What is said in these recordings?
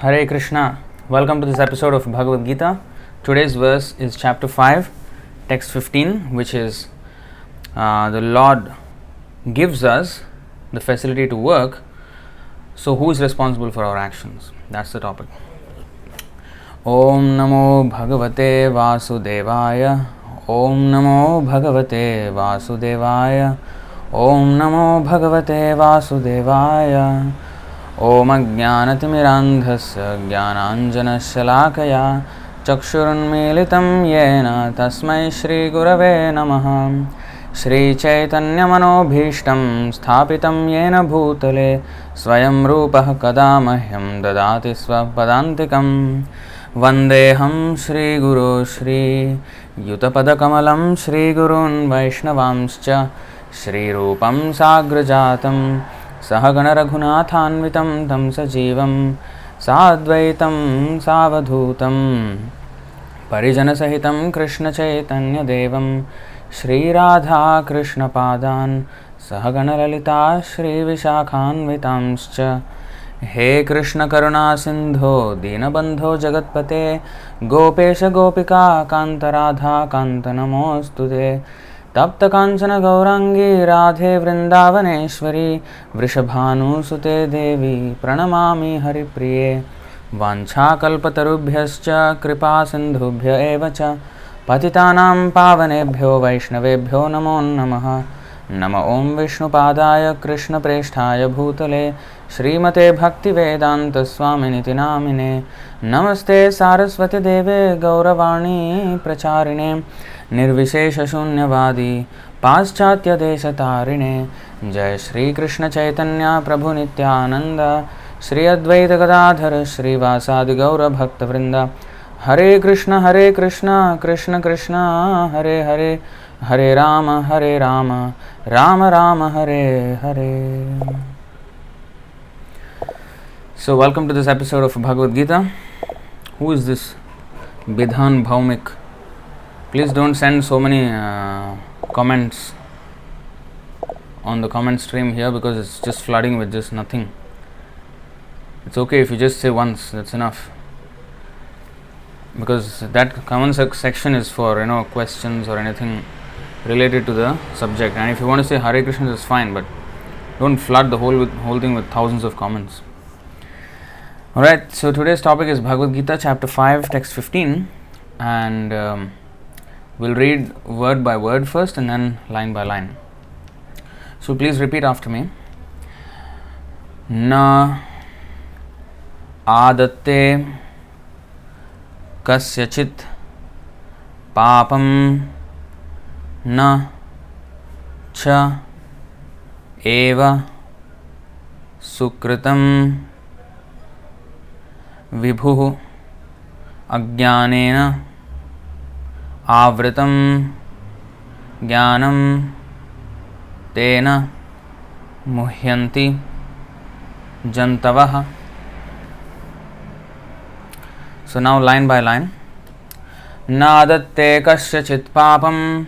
Hare Krishna. Welcome to this episode of Bhagavad Gita. Today's verse is chapter 5, text 15, which is the Lord gives us the facility to work. So, who is responsible for our actions? That's the topic. Om Namo Bhagavate Vasudevaya. Om Namo Bhagavate Vasudevaya. Om Namo Bhagavate Vasudevaya. ओम अज्ञानतिमिरान्धस्य ज्ञानाञ्जनशलाकया चक्षुरुन्मीलितं येन तस्मै श्रीगुरवे नमः। श्रीचैतन्यमनोभीष्टं स्थापितं येन भूतले स्वयं रूपः कदा मह्यं ददाति स्वपदान्तिकं। वन्देऽहं श्रीगुरो श्रीयुतपदकमलं श्रीगुरून् वैष्णवांश्च श्रीरूपं साग्रजातं सहगणरघुनाथान्वितं तं सजीवं साद्वैतं सावधूतं परिजनसहितं कृष्णचैतन्यदेवं श्रीराधाकृष्णपादान् सहगणललिता श्रीविशाखान्वितांश्च। हे कृष्णकरुणासिन्धो दीनबन्धो जगत्पते गोपेश गोपिका कान्तराधा कान्त नमोऽस्तुते। तप्त कांचन गौरांगी राधे वृंदावनेश्वरी वृषभानुसुते देवी प्रणमामि हरिप्रिये। वाञ्छाकल्पतरुभ्यश्च कृपा सिन्धुभ्य एव च पतितानां पावनेभ्यो वैष्णवेभ्यो नमो नमः। नम ओं विष्णुपादाय कृष्णप्रेष्ठाय भूतले श्रीमते भक्तिवेदान्तस्वामिनिति नामिने। नमस्ते सारस्वती देवे गौरवाणी प्रचारिणे निर्विशेषशून्यवादी पाश्चात्यदेशतारिणे। जय श्री कृष्ण चैतन्य प्रभु नित्यानंद श्री अद्वैत गदाधर श्रीवासादि गौरभक्तवृंद। हरे Krishna Krishna Krishna Hare Hare Hare Ram Ram Ram Hare Hare. So welcome to this episode of Bhagavad Gita. Who is this Bidhan Bhaumik? Please don't send so many comments on the comment stream here because it's just flooding with just nothing. It's okay if you just say once, that's enough. Because that comment section is for questions or anything related to the subject. And if you want to say Hare Krishna, that's fine, but don't flood the whole thing with thousands of comments. Alright, so today's topic is Bhagavad Gita chapter 5 text 15, and we'll read word by word first and then line by line. So please repeat after me. Na adatte kasyachit papam na cha eva sukritam vibhuh ajnanena आवृतं ज्ञानं तेन मुह्यन्ति जन्तवः. So now line by line. नादत्ते कस्यचित् पापं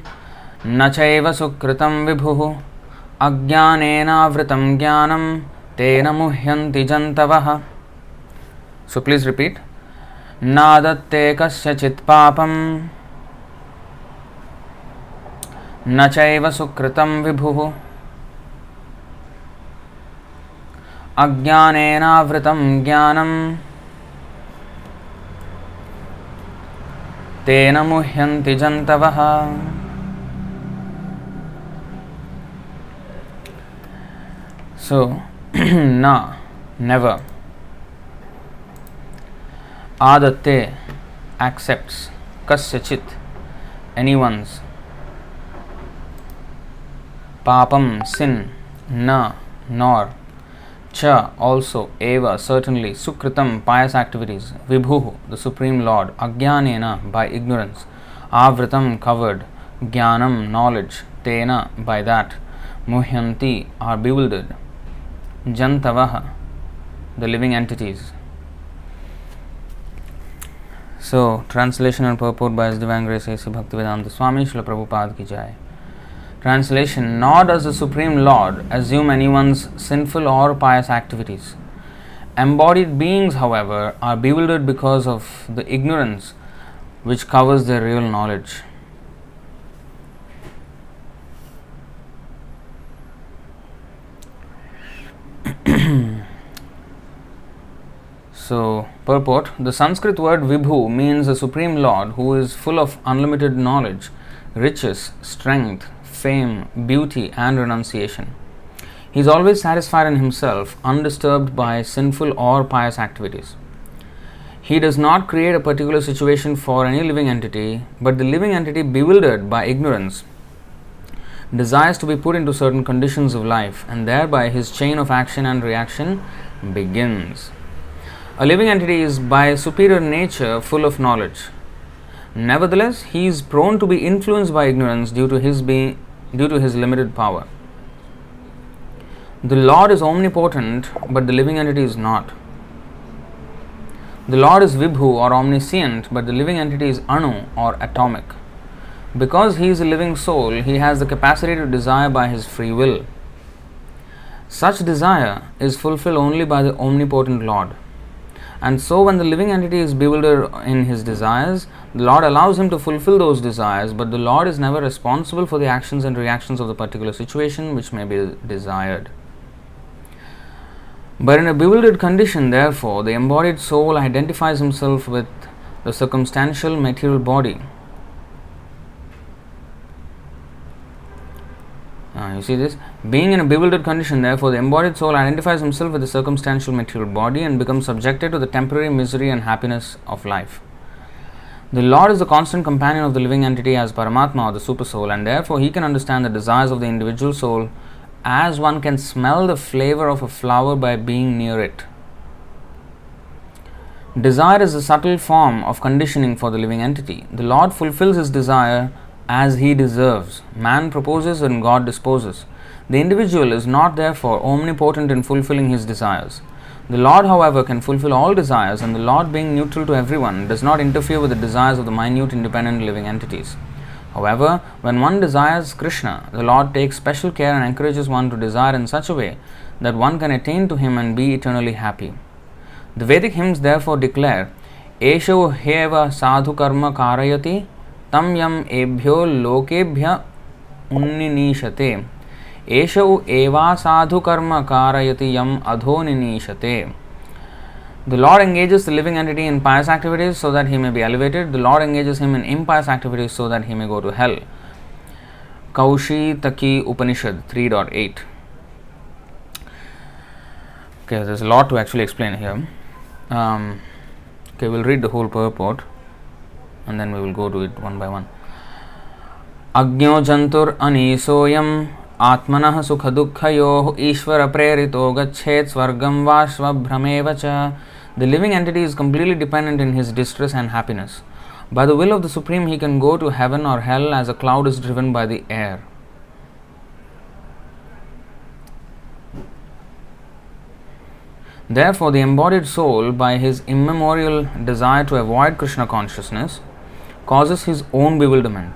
न चैव सुकृतं विभुः अज्ञानेनावृतं ज्ञानं तेन मुह्यन्ति जन्तवः. So please repeat. नादत्ते कस्यचित् पापं न चैव सुकृतं विभुः अज्ञानेनावृतं ज्ञानं तेन मुह्यन्ति जन्तवः. So, na, never. Adatte, accepts. Kasyachit, anyone's. Papam, sin. Na, nor. Cha, also. Eva, certainly. Sukritam, pious activities. Vibhuh, the Supreme Lord. Ajnanena, by ignorance. Avritam, covered. Jnanam, knowledge. Tena, by that. Muhyanti, are bewildered. Jantavaha, the living entities. So, translation and purport by His Divine Grace A.C. Bhaktivedanta Swami Srila Prabhupada ki jai. Translation: nor does the Supreme Lord assume anyone's sinful or pious activities, Embodied beings, however, are bewildered because of the ignorance which covers their real knowledge. So, purport: the Sanskrit word Vibhu means the Supreme Lord who is full of unlimited knowledge, riches, strength, fame, beauty, and renunciation. He is always satisfied in himself, undisturbed by sinful or pious activities. He does not create a particular situation for any living entity, but the living entity, bewildered by ignorance, desires to be put into certain conditions of life, and thereby his chain of action and reaction begins. A living entity is by superior nature full of knowledge. Nevertheless, he is prone to be influenced by ignorance due to his limited power. The Lord is omnipotent, but the living entity is not. The Lord is Vibhu or omniscient, but the living entity is Anu or atomic. Because he is a living soul, he has the capacity to desire by his free will. Such desire is fulfilled only by the omnipotent Lord. And so, when the living entity is bewildered in his desires, the Lord allows him to fulfill those desires, but the Lord is never responsible for the actions and reactions of the particular situation which may be desired. But in a bewildered condition, therefore, the embodied soul identifies himself with the circumstantial material body. You see this? Being in a bewildered condition, therefore, the embodied soul identifies himself with the circumstantial material body and becomes subjected to the temporary misery and happiness of life. The Lord is the constant companion of the living entity as Paramatma or the Super Soul, and therefore he can understand the desires of the individual soul as one can smell the flavor of a flower by being near it. Desire is a subtle form of conditioning for the living entity. The Lord fulfills his desire as he deserves. Man proposes and God disposes. The individual is not therefore omnipotent in fulfilling his desires. The Lord, however, can fulfill all desires, and the Lord, being neutral to everyone, does not interfere with the desires of the minute independent living entities. However, when one desires Krishna, the Lord takes special care and encourages one to desire in such a way that one can attain to him and be eternally happy. The Vedic hymns therefore declare, Esho heva sadhu karma karayati tam yam ebhyo lokebhya unninishate. Esho eva sadhu karma karayati yam adhoninishate. The Lord engages the living entity in pious activities so that he may be elevated. The Lord engages him in impious activities so that he may go to hell. Kaushitaki Upanishad 3.8. Okay, there's a lot to actually explain here. We'll read the whole purport and then we will go to it one by one. Agno jantur anisoyam atmanah sukha dukkhayoh ishvara prerito gachet swargam vashva bhramevacha. The living entity is completely dependent in his distress and happiness. By the will of the Supreme, he can go to heaven or hell as a cloud is driven by the air. Therefore, the embodied soul, by his immemorial desire to avoid Krishna consciousness, causes his own bewilderment.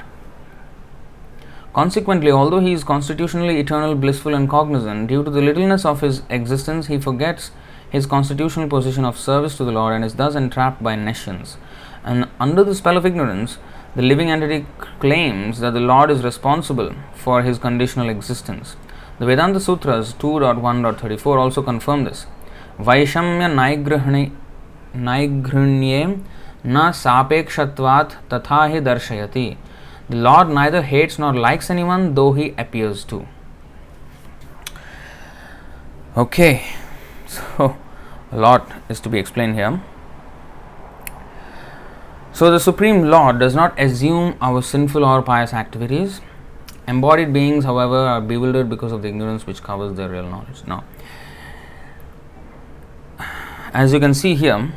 Consequently, although he is constitutionally eternal, blissful, and cognizant, due to the littleness of his existence, he forgets his constitutional position of service to the Lord and is thus entrapped by nescience. And under the spell of ignorance, the living entity claims that the Lord is responsible for his conditional existence. The Vedanta Sutras 2.1.34 also confirm this. Vaishamya naigrhunye na sapekshatvat tatha hi darshayati. The Lord neither hates nor likes anyone, though he appears to. Okay, so a lot is to be explained here. So the Supreme Lord does not assume our sinful or pious activities. Embodied beings, however, are bewildered because of the ignorance which covers their real knowledge. Now, as you can see here,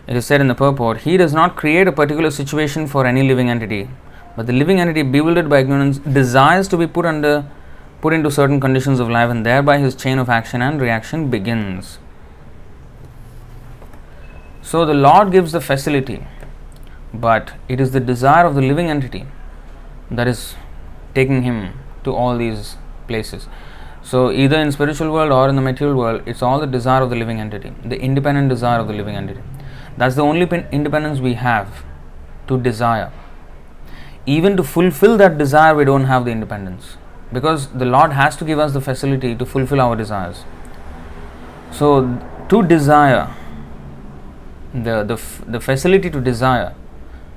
it is said in the purport, he does not create a particular situation for any living entity, but the living entity, bewildered by ignorance, desires to be put into certain conditions of life, and thereby his chain of action and reaction begins. So the Lord gives the facility, but it is the desire of the living entity that is taking him to all these places. So either in spiritual world or in the material world, it's all the desire of the living entity, the independent desire of the living entity. That's the only independence we have, to desire. Even to fulfill that desire, we don't have the independence, because the Lord has to give us the facility to fulfill our desires. So to desire, the facility to desire,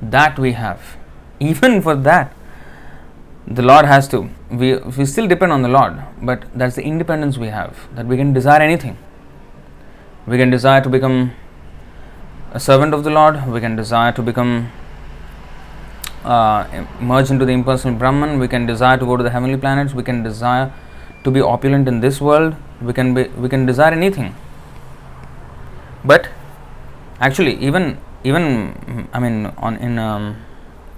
that we have. Even for that, the Lord has to. We still depend on the Lord, but that's the independence we have, that we can desire anything. We can desire to become a servant of the Lord. We can desire to become merge into the impersonal Brahman. We can desire to go to the heavenly planets. We can desire to be opulent in this world. We can desire anything. But actually, even I mean, in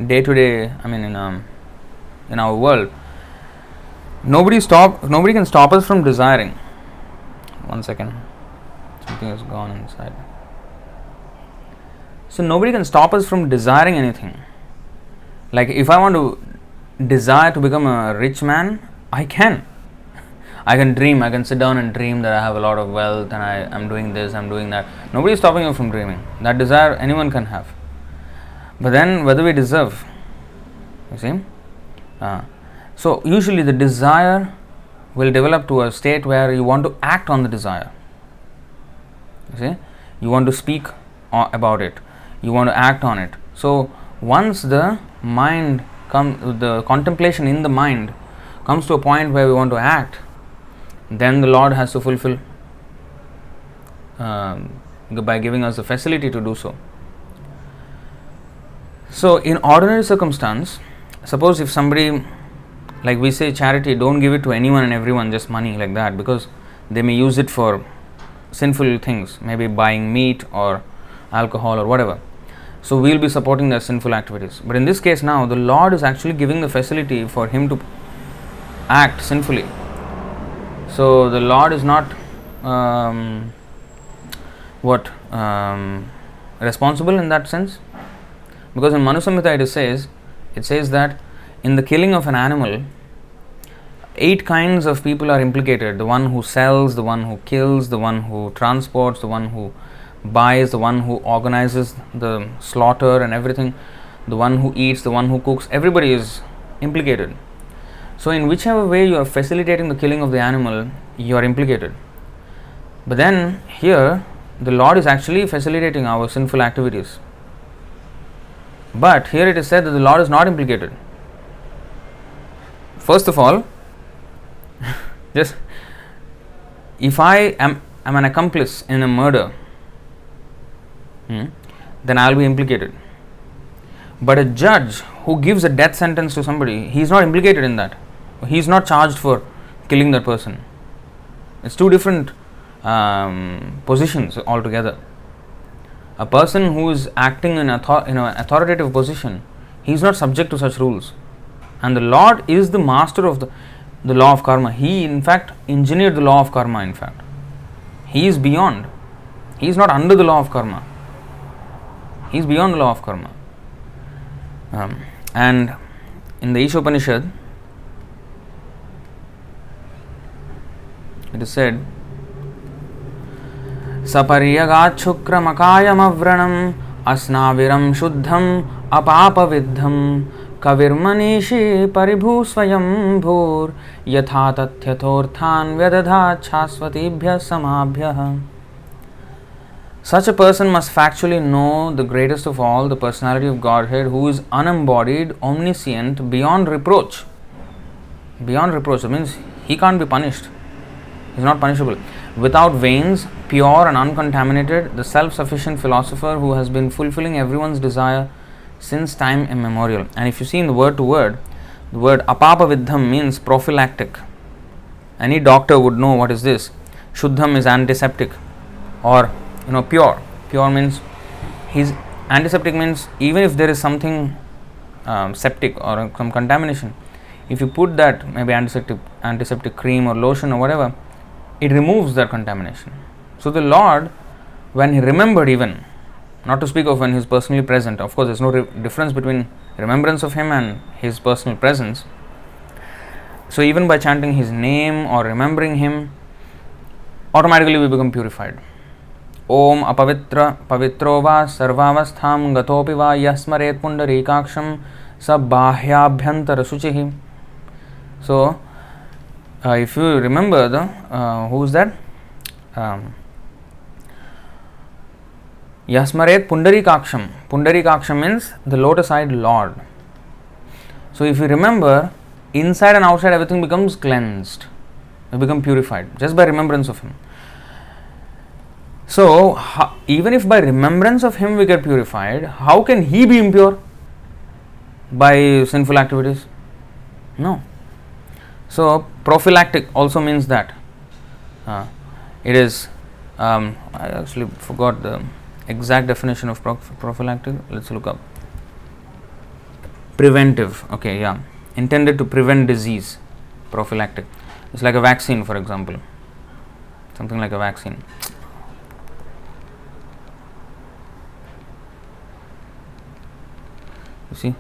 day to day, I mean, in our world, nobody can stop us from desiring. 1 second, something has gone inside. So nobody can stop us from desiring anything. Like if I want to desire to become a rich man, I can dream. I can sit down and dream that I have a lot of wealth and I am doing this, I'm doing that. Nobody is stopping you from dreaming. That desire anyone can have. But then whether we deserve, you see. So usually the desire will develop to a state where you want to act on the desire. You see, you want to speak about it, you want to act on it. So once the contemplation in the mind comes to a point where we want to act, then the Lord has to fulfill by giving us the facility to do so. So in ordinary circumstance, suppose if somebody, like we say charity, don't give it to anyone and everyone, just money like that, because they may use it for sinful things, maybe buying meat or alcohol or whatever. So we'll be supporting their sinful activities. But in this case now, the Lord is actually giving the facility for him to act sinfully. So the Lord is not responsible in that sense, because in Manu Samhita it says that in the killing of an animal, 8 kinds of people are implicated: the one who sells, the one who kills, the one who transports, the one who buys, the one who organizes the slaughter and everything, the one who eats, the one who cooks. Everybody is implicated. So in whichever way you are facilitating the killing of the animal, you are implicated. But then here the Lord is actually facilitating our sinful activities. But here it is said that the Lord is not implicated. First of all, just if I am an accomplice in a murder, then I will be implicated. But a judge who gives a death sentence to somebody, he is not implicated in that. He is not charged for killing that person. It's 2 different positions altogether. A person who is acting in an authoritative position, he is not subject to such rules. And the Lord is the master of the law of karma. He in fact engineered the law of karma. In fact, he is beyond. He is not under the law of karma. He is beyond the law of karma. And in the Ishopanishad, it is said, Sapariyagat shukram akayam avranam asnaviram shuddham apapaviddham kavirmanishi paribhu swayam bhur yatha tathyathorthan vyadadhat chasvatibhya samabhyah. Such a person must factually know the greatest of all, the personality of Godhead, who is unembodied, omniscient, beyond reproach. Beyond reproach, that means he can't be punished. He is not punishable. Without veins, pure and uncontaminated, the self-sufficient philosopher who has been fulfilling everyone's desire since time immemorial. And if you see in the word to word, the word apapaviddham means prophylactic. Any doctor would know what is this. Shuddham is antiseptic, or pure. Pure means antiseptic means even if there is something septic or some contamination, if you put that maybe antiseptic cream or lotion or whatever, it removes that contamination. So the Lord, when he remembered, even not to speak of when he is personally present, of course there is no difference between remembrance of him and his personal presence, So even by chanting his name or remembering him, automatically we become purified. Om apavitra pavitro va sarvavastham gatopi va yasmaret pundarikaksham sabbahyabhyantara suchihi. So if you remember who is that? Yasmaret pundarikaksham. Pundarikaksham means the lotus-eyed Lord. So if you remember, inside and outside everything becomes cleansed. We become purified just by remembrance of him. So even if by remembrance of him we get purified, how can he be impure by sinful activities? No. So prophylactic also means that it is I actually forgot the exact definition of prophylactic. Let's look up. Preventive. Okay, yeah. Intended to prevent disease. Prophylactic. It's like a vaccine, for example. Something like a vaccine. You see?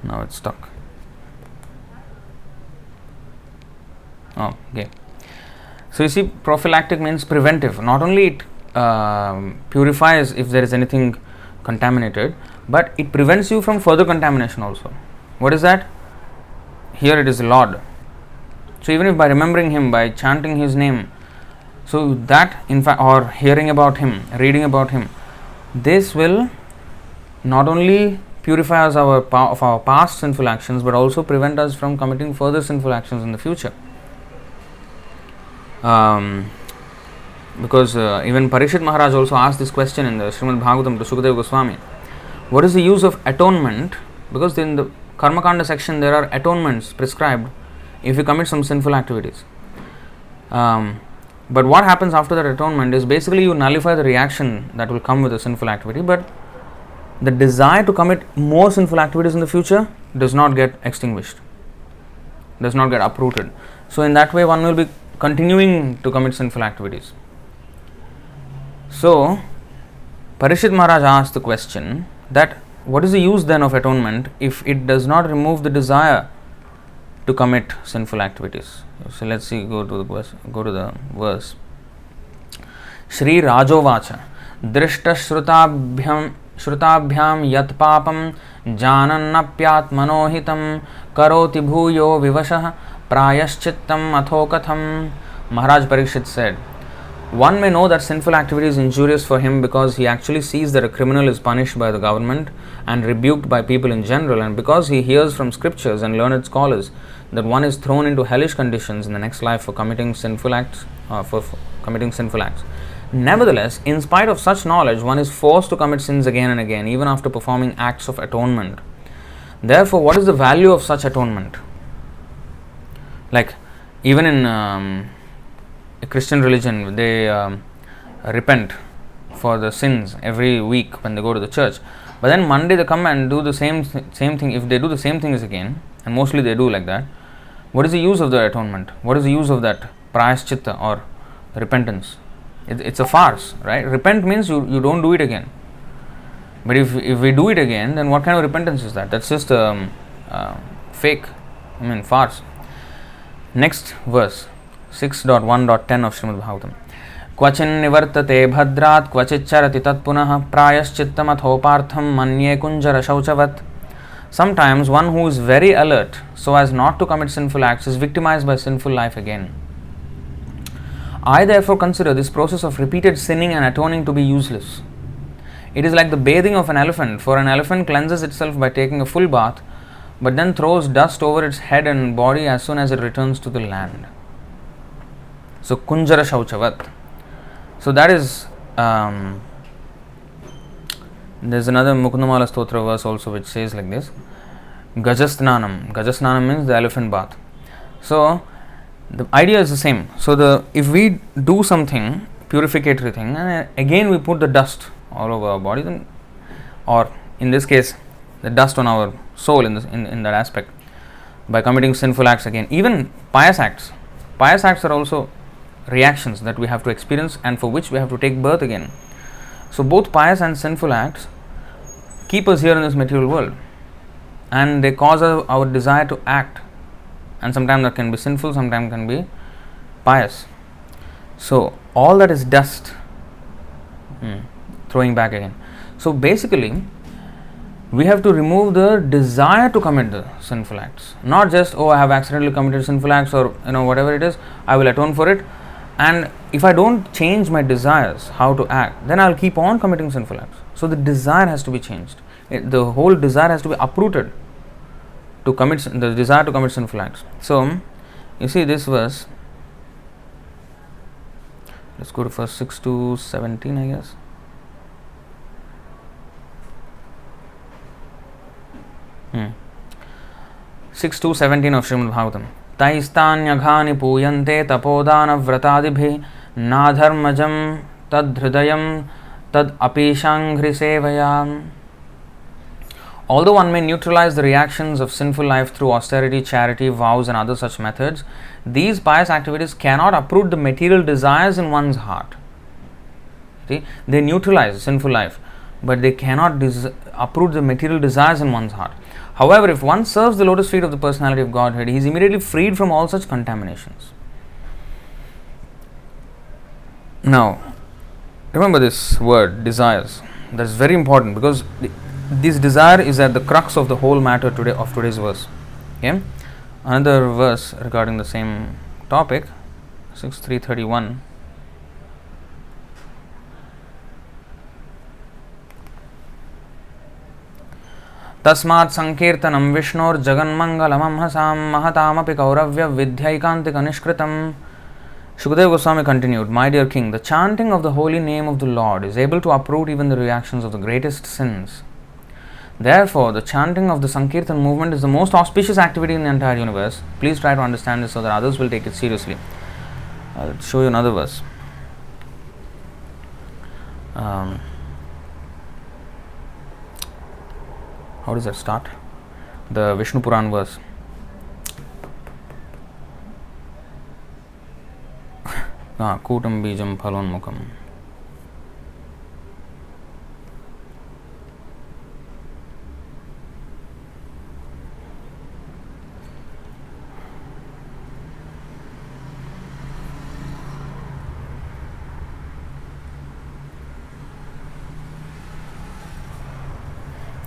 Now it's stuck. Oh, okay. So you see, prophylactic means preventive. Not only it purifies if there is anything contaminated, but it prevents you from further contamination also. What is that? Here it is Lord. So even if by remembering him, by chanting his name, so that in fact, or hearing about him, reading about him, this will not only purify us of our past sinful actions, but also prevent us from committing further sinful actions in the future. Because even Parikshit Maharaj also asked this question in the Srimad Bhagavatam to Sukadeva Goswami. What is the use of atonement? Because in the Karma Kanda section there are atonements prescribed if you commit some sinful activities. But what happens after that atonement is basically you nullify the reaction that will come with a sinful activity, but the desire to commit more sinful activities in the future does not get extinguished, does not get uprooted. So in that way one will be continuing to commit sinful activities. So Parikshit Maharaj asked the question that what is the use then of atonement if it does not remove the desire to commit sinful activities? So let's see, go to the verse. Shri Rajovacha Drishta Shrutabhyam Yat Papam Janannapyat Manohitam Karoti Bhuyo Vivashah Prayaschittam Athokatham. Maharaj Parikshit said, one may know that sinful activity is injurious for him because he actually sees that a criminal is punished by the government and rebuked by people in general, and because he hears from scriptures and learned scholars that one is thrown into hellish conditions in the next life for committing sinful acts. Nevertheless, in spite of such knowledge, one is forced to commit sins again and again, even after performing acts of atonement. Therefore, what is the value of such atonement? Like, even in a Christian religion, they repent for the sins every week when they go to the church. But then Monday they come and do the same thing. If they do the same things again, and mostly they do like that, what is the use of the atonement? What is the use of that prayaschitta or repentance? It's a farce, right? Repent means you don't do it again. But if we do it again, then what kind of repentance is that? That's just fake, farce. Next verse, 6.1.10 of Srimad Bhagavatam. Kvachin nivartate bhadrat kvachicharati tatpunah prayaschittam manye kunjara shauchavat. Sometimes one who is very alert so as not to commit sinful acts is victimized by sinful life again. I therefore consider this process of repeated sinning and atoning to be useless. It is like the bathing of an elephant, for an elephant cleanses itself by taking a full bath, but then throws dust over its head and body as soon as it returns to the land. So, Kunjara Shauchavat. So, that is, there's another Mukundamala Stotra verse also which says like this, Gajasnanam. Gajasnanam means the elephant bath. So, the idea is the same. So, if we do something, purificatory thing, and again we put the dust all over our body, then, or in this case, the dust on our soul in that aspect, by committing sinful acts again. Even pious acts. Pious acts are also reactions that we have to experience and for which we have to take birth again. So both pious and sinful acts keep us here in this material world. and they cause our desire to act, and sometimes that can be sinful, sometimes can be pious. So all that is dust, throwing back again. So basically we have to remove the desire to commit the sinful acts, not just, oh, I have accidentally committed sinful acts, or whatever it is, I will atone for it, and if I don't change my desires how to act, then I'll keep on committing sinful acts. So the desire has to be changed. The whole desire has to be uprooted to commit the desire to commit sinful acts. So you see this verse, let's go to verse 6 to 17, I guess. Hmm. 6 to 17 of Srimad Bhagavatam. तैस्तान्यघानि पूयन्ते तपोदानव्रतादिभिः नाधर्मजं तद्धृदयं तदपीशाङ्घ्रिसेवया. Although one may neutralize the reactions of sinful life through austerity, charity, vows and other such methods, these pious activities cannot uproot the material desires in one's heart. See? They neutralize sinful life, but they cannot uproot the material desires in one's heart. However, if one serves the lotus feet of the personality of Godhead, he is immediately freed from all such contaminations. Now, remember this word, desires. That is very important, because this desire is at the crux of the whole matter today of today's verse. Okay? Another verse regarding the same topic, 6.3.31. तस्मात् संकीर्तनं विष्णोर् जगन्मंगलमंहसां महतामपि कौरव्य विद्यैकान्तिक निष्कृतम्. Shukadeva Goswami continued, My dear king, the chanting of the holy name of the Lord is able to uproot even the reactions of the greatest sins. Therefore, the chanting of the Sankirtan movement is the most auspicious activity in the entire universe. Please try to understand this so that others will take it seriously. I'll show you another verse. How does that start? The Vishnu Puran verse. Kutam bijam phalonmukam.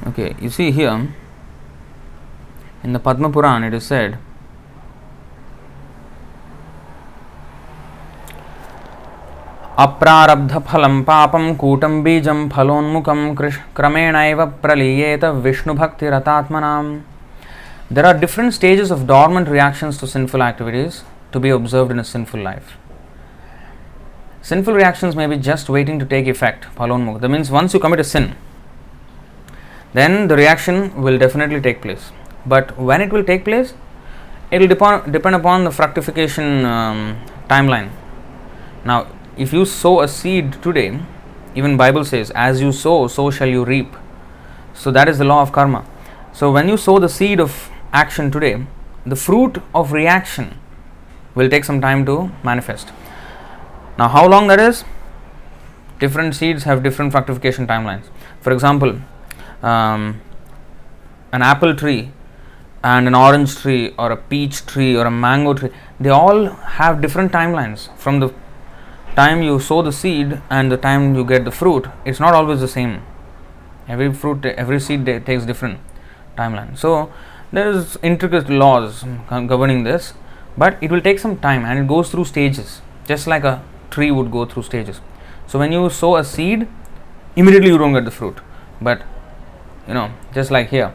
Okay, you see here in the Padma Puran it is said, Aprarabdha phalam papam kutam bijam phalonmukam kramena praliyeta Vishnu bhakti ratatmanam. There are different stages of dormant reactions to sinful activities to be observed in a sinful life. Sinful reactions may be just waiting to take effect, phalonmukha. That means once you commit a sin, then the reaction will definitely take place. But when it will take place, it will depend upon the fructification timeline. Now, if you sow a seed today, even Bible says, as you sow, so shall you reap. So that is the law of karma. So when you sow the seed of action today, the fruit of reaction will take some time to manifest. Now, how long that is? Different seeds have different fructification timelines. For example, an apple tree and an orange tree or a peach tree or a mango tree, they all have different timelines. From the time you sow the seed and the time you get the fruit, it's not always the same. Every seed takes different timeline. So there is intricate laws governing this, but it will take some time and it goes through stages, just like a tree would go through stages. So when you sow a seed, immediately you don't get the fruit. But just like here,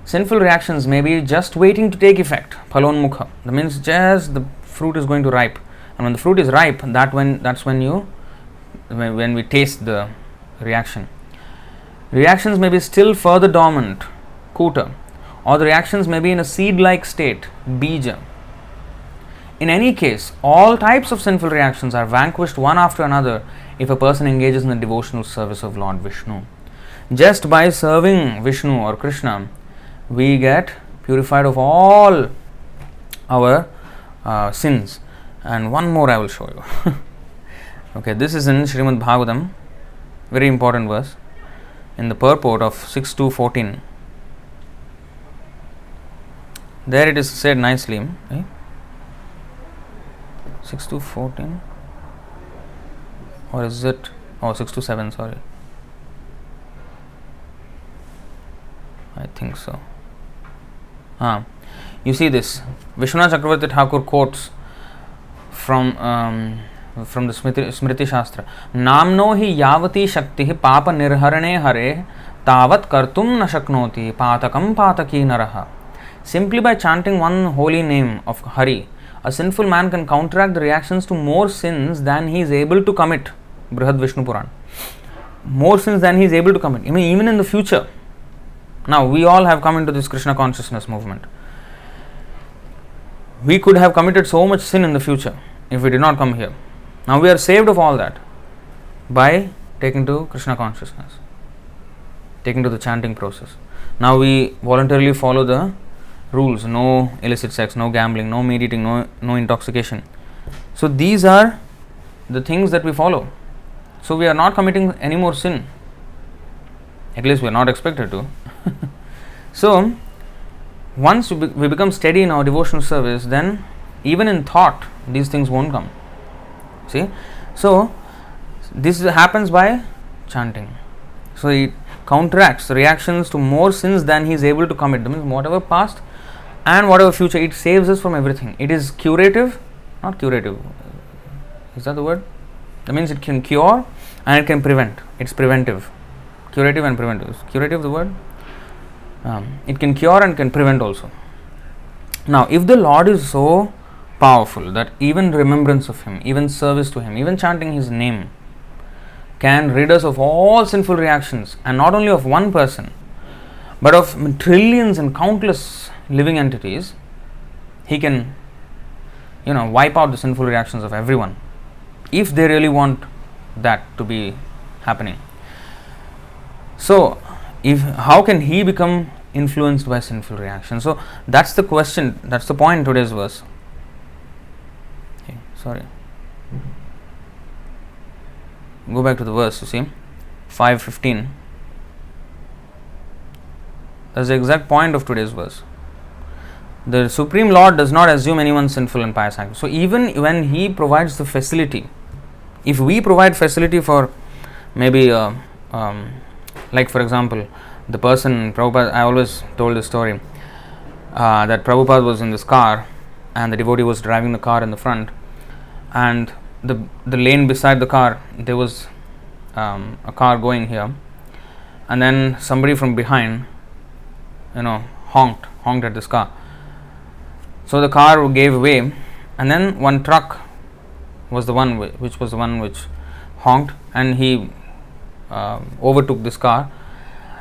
sinful reactions may be just waiting to take effect, phalonmukha. That means just the fruit is going to ripe, and when the fruit is ripe, that's when we taste the reaction. Reactions may be still further dormant, kuta, or the reactions may be in a seed-like state, bija. In any case, all types of sinful reactions are vanquished one after another if a person engages in the devotional service of Lord Vishnu. Just by serving Vishnu or Krishna, we get purified of all our sins. And one more I will show you. Okay, this is in Srimad Bhagavatam, very important verse, in the purport of 6.2.14. There it is said nicely. 6 to 14, or is it? Oh, 6 to 7. Sorry, I think so. You see this Vishwanath Chakravarti Thakur quotes from the Smriti Shastra. Namno hi yavati shakti papa nirharane hare tavat kartum na shaknoti patakam pataki naraha. Simply by chanting one holy name of Hari, a sinful man can counteract the reactions to more sins than he is able to commit. Brihad Vishnu Puran. More sins than he is able to commit. I mean, even in the future. Now, we all have come into this Krishna consciousness movement. We could have committed so much sin in the future if we did not come here. Now, we are saved of all that by taking to Krishna consciousness, taking to the chanting process. Now, we voluntarily follow the rules: no illicit sex, no gambling, no meat eating, no intoxication. So, these are the things that we follow. So, we are not committing any more sin. At least we are not expected to. So, once we become steady in our devotional service, then even in thought, these things won't come. See? So, this happens by chanting. So, it counteracts reactions to more sins than he is able to commit. That means whatever past and whatever future, it saves us from everything. It is curative, not curative. Is that the word? That means it can cure and it can prevent. It's preventive. Curative and preventive. Is curative the word? It can cure and can prevent also. Now, if the Lord is so powerful that even remembrance of Him, even service to Him, even chanting His name can rid us of all sinful reactions, and not only of one person, but of trillions and countless living entities, He can, wipe out the sinful reactions of everyone, if they really want that to be happening. So, how can he become influenced by sinful reaction? So, that's the question, that's the point in today's verse. Okay, sorry. Go back to the verse, you see, 5:15. That's the exact point of today's verse. The Supreme Lord does not assume anyone's sinful and pious act. So, even when He provides the facility, if we provide facility for maybe, like for example, the person, Prabhupada, I always told this story, that Prabhupada was in this car and the devotee was driving the car in the front, and the lane beside the car, there was a car going here, and then somebody from behind, honked at this car. So the car gave way, and then one truck was the one which honked, and he overtook this car.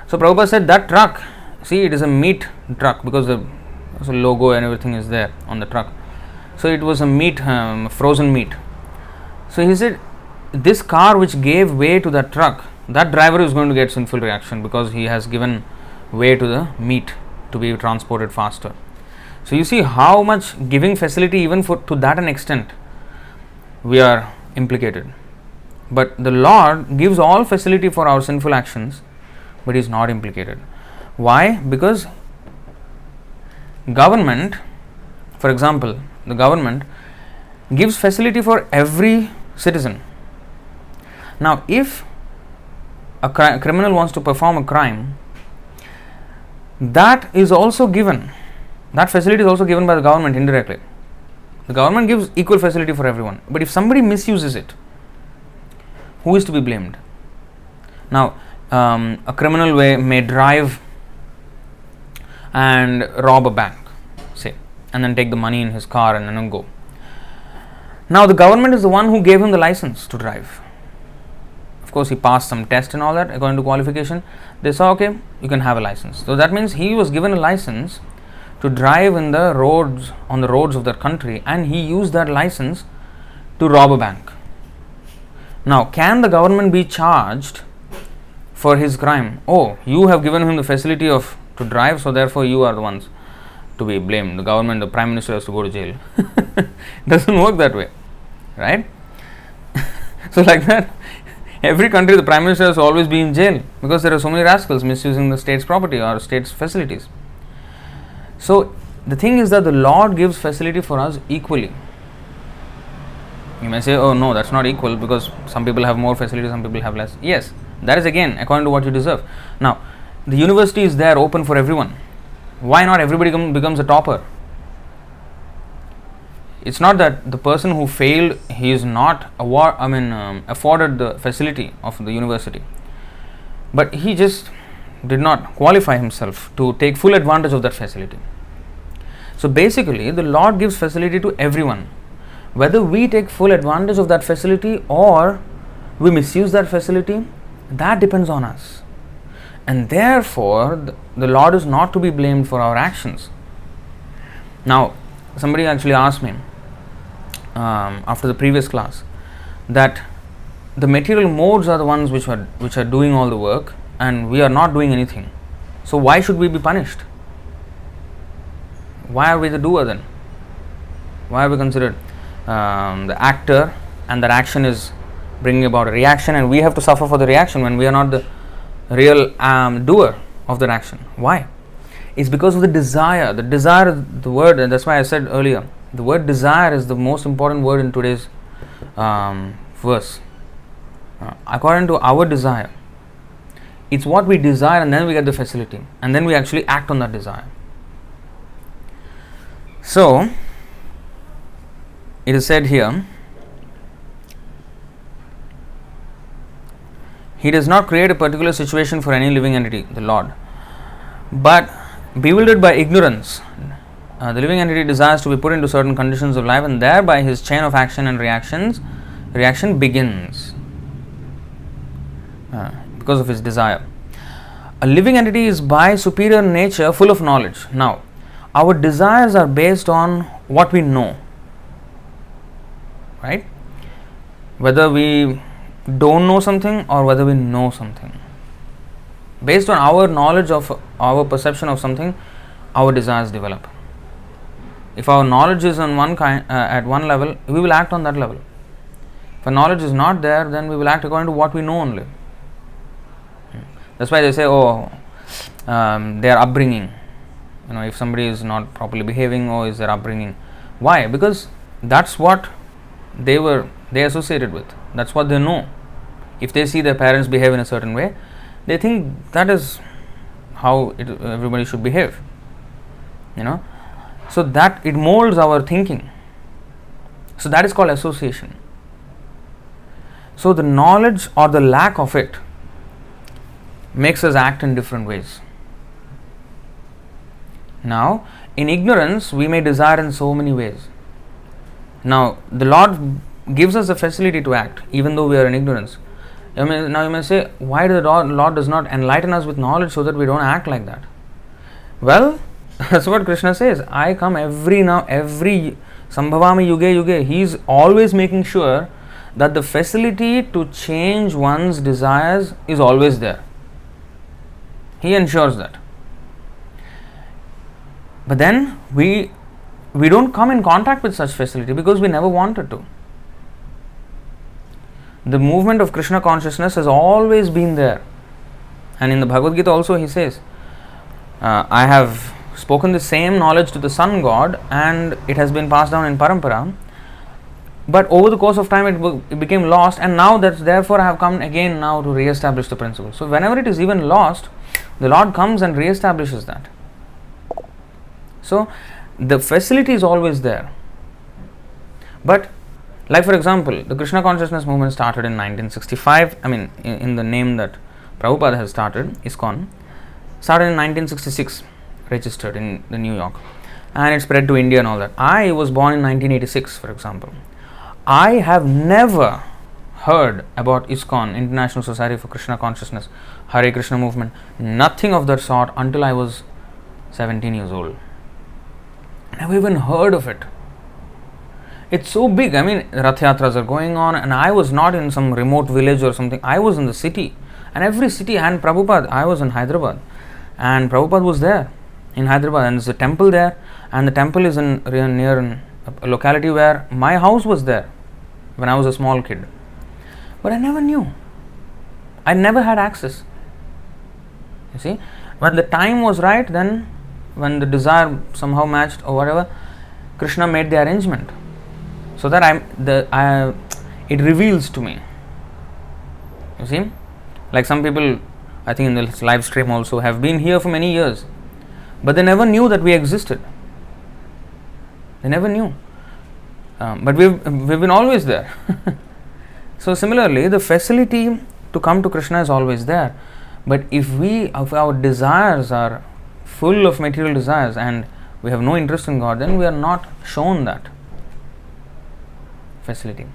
So Prabhupada said, that truck, see, it is a meat truck, because the logo and everything is there on the truck. So it was a meat, frozen meat. So he said, this car which gave way to that truck, that driver is going to get sinful reaction, because he has given way to the meat to be transported faster. So you see how much giving facility, even to that an extent, we are implicated. But the Lord gives all facility for our sinful actions, but He is not implicated. Why? Because government, for example, the government gives facility for every citizen. Now, if a criminal wants to perform a crime, that is also given. That facility is also given by the government indirectly. The government gives equal facility for everyone. But if somebody misuses it, who is to be blamed? Now, a criminal may drive and rob a bank, say, and then take the money in his car and then go. Now, the government is the one who gave him the license to drive. Of course, he passed some test and all that according to qualification. They saw, okay, you can have a license. So that means he was given a license to drive on the roads of that country, and he used that license to rob a bank. Now, can the government be charged for his crime? Oh, you have given him the facility to drive, so therefore you are the ones to be blamed. The government, the Prime Minister has to go to jail. It doesn't work that way, right? So like that, every country, the Prime Minister has always been in jail, because there are so many rascals misusing the state's property or state's facilities. So the thing is that the Lord gives facility for us equally. You may say, oh no, that's not equal because some people have more facility, some people have less. Yes, that is again according to what you deserve. Now, the university is there open for everyone. Why not everybody becomes a topper? It's not that the person who failed, he is not afforded the facility of the university, but he just did not qualify himself to take full advantage of that facility. So basically, the Lord gives facility to everyone. Whether we take full advantage of that facility or we misuse that facility, that depends on us. And therefore, the Lord is not to be blamed for our actions. Now, somebody actually asked me after the previous class that the material modes are the ones which are doing all the work and we are not doing anything. So why should we be punished? Why are we the doer then? Why are we considered the actor and that action is bringing about a reaction and we have to suffer for the reaction when we are not the real doer of that action? Why? It's because of the desire. The desire is the word, and that's why I said earlier, the word desire is the most important word in today's verse. According to our desire, it's what we desire and then we get the facility and then we actually act on that desire. So, it is said here, He does not create a particular situation for any living entity, the Lord, but bewildered by ignorance, the living entity desires to be put into certain conditions of life and thereby his chain of action and reaction begins because of his desire. A living entity is by superior nature full of knowledge. Now, our desires are based on what we know, right? Whether we don't know something or whether we know something. Based on our knowledge of our perception of something, our desires develop. If our knowledge is on at one level, we will act on that level. If our knowledge is not there, then we will act according to what we know only. That's why they say, their upbringing. If somebody is not properly behaving, is their upbringing. Why? Because that's what they associated with. That's what they know. If they see their parents behave in a certain way, they think that is how everybody should behave. So that it molds our thinking. So that is called association. So the knowledge or the lack of it makes us act in different ways. Now, in ignorance, we may desire in so many ways. Now, the Lord gives us the facility to act, even though we are in ignorance. Now you may say, why the Lord does not enlighten us with knowledge so that we don't act like that? Well, that's what Krishna says. I come every Sambhavami Yuge Yuge. He is always making sure that the facility to change one's desires is always there. He ensures that. But then we don't come in contact with such facility because we never wanted to. The movement of Krishna consciousness has always been there. And in the Bhagavad Gita also he says, I have spoken the same knowledge to the sun god and it has been passed down in parampara, but over the course of time it became lost, and now therefore I have come again now to re-establish the principle. So whenever it is even lost, the Lord comes and re-establishes that. So the facility is always there. But like for example, the Krishna consciousness movement started in 1965. In the name that Prabhupada has started, ISKCON, started in 1966, registered in the New York, and it spread to India and all that. I was born in 1986, for example. I have never heard about ISKCON, International Society for Krishna Consciousness, Hare Krishna movement, nothing of that sort until I was 17 years old. Never even heard of it. It's so big. Rath Yatras are going on, and I was not in some remote village or something. I was in the city, and every city, and Prabhupada, I was in Hyderabad, and Prabhupada was there in Hyderabad, and there's a temple there, and the temple is near a locality where my house was there when I was a small kid. But I never knew. I never had access. You see, when the time was right, then when the desire somehow matched or whatever, Krishna made the arrangement so that it reveals to me. You see, like some people, I think in this live stream also, have been here for many years, but they never knew that we existed. They never knew, but we've been always there. So similarly, the facility to come to Krishna is always there, but if our desires are full of material desires and we have no interest in God, then we are not shown that facility,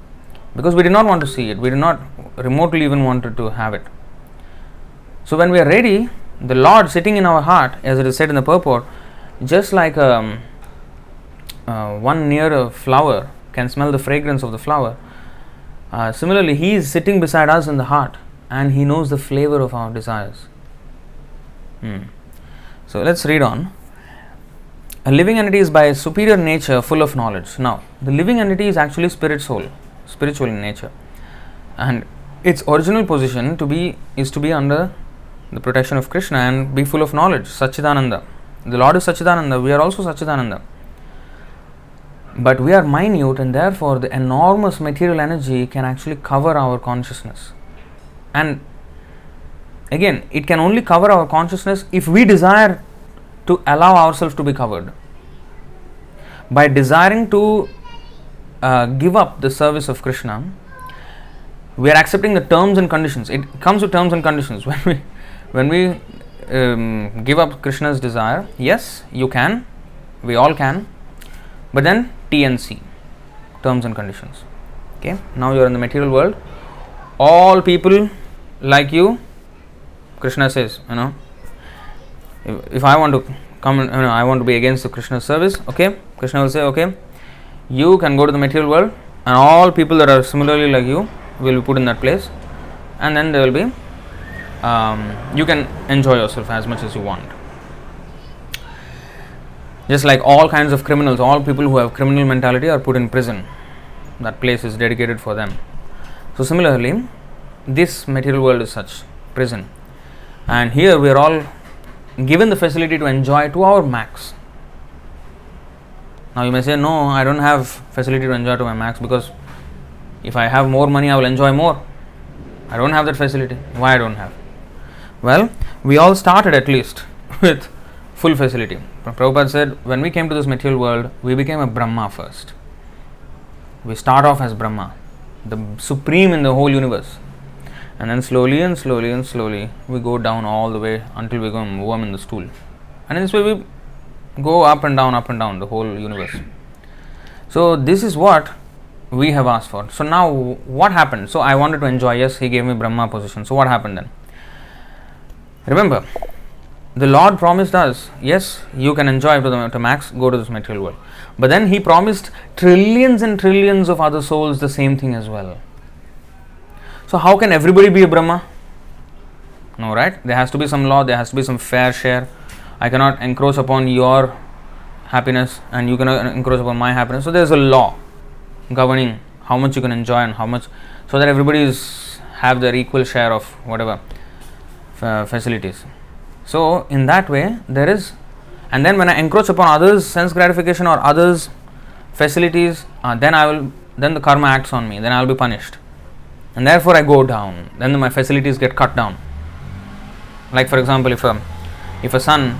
because we did not want to see it, we did not remotely even wanted to have it. So when we are ready, the Lord sitting in our heart, as it is said in the purport, just like one near a flower can smell the fragrance of the flower, similarly He is sitting beside us in the heart and He knows the flavor of our desires. So let's read on. A living entity is by superior nature full of knowledge. Now, the living entity is actually spiritual in nature, and its original position is to be under the protection of Krishna and be full of knowledge, Satchidananda. The Lord is Satchidananda, we are also Satchidananda. But we are minute, and therefore the enormous material energy can actually cover our consciousness. And again, it can only cover our consciousness if we desire to allow ourselves to be covered. By desiring to give up the service of Krishna, we are accepting the terms and conditions. It comes with terms and conditions. When we give up Krishna's desire, yes, you can, we all can, but then TNC, terms and conditions. Okay, now you are in the material world. All people like you, Krishna says, if I want to come, I want to be against the Krishna service, okay, Krishna will say, okay, you can go to the material world, and all people that are similarly like you will be put in that place, and then there will be, you can enjoy yourself as much as you want. Just like all kinds of criminals, all people who have criminal mentality are put in prison. That place is dedicated for them. So similarly, this material world is such prison, and here we are all given the facility to enjoy to our max. Now you may say, no, I don't have facility to enjoy to my max, because if I have more money I will enjoy more. I don't have that facility. Why I don't have? Well, we all started at least with full facility. Prabhupada said, when we came to this material world, we became a Brahma first. We start off as Brahma, the supreme in the whole universe. And then slowly and slowly and slowly, we go down all the way until we become a worm in the stool. And in this way, we go up and down, the whole universe. So this is what we have asked for. So now, what happened? So I wanted to enjoy. Yes, He gave me Brahma position. So what happened then? Remember, the Lord promised us, yes, you can enjoy to max, go to this material world. But then He promised trillions and trillions of other souls the same thing as well. So how can everybody be a Brahma? No, right? There has to be some law, there has to be some fair share. I cannot encroach upon your happiness and you cannot encroach upon my happiness. So there is a law governing how much you can enjoy and how much, so that everybody have their equal share of whatever facilities. So in that way there is, and then when I encroach upon others' sense gratification or others' facilities, then the karma acts on me, then I will be punished, and therefore I go down, then my facilities get cut down. Like for example, if a son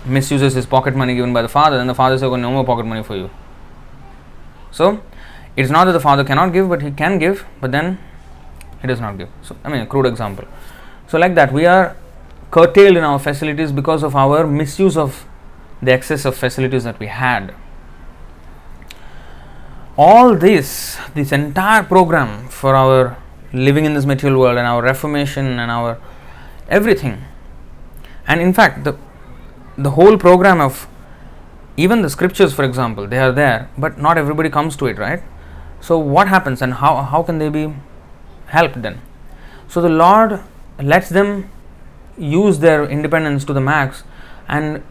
misuses his pocket money given by the father, then the father says, no more pocket money for you. So it is not that the father cannot give, but he can give, but then he does not give. So a crude example. So like that, we are curtailed in our facilities because of our misuse of the excess of facilities that we had. All this entire program for our living in this material world and our reformation and our everything, and in fact the whole program of even the scriptures, for example, they are there, but not everybody comes to it, right? So what happens, and how can they be helped then? So the Lord lets them use their independence to the max, and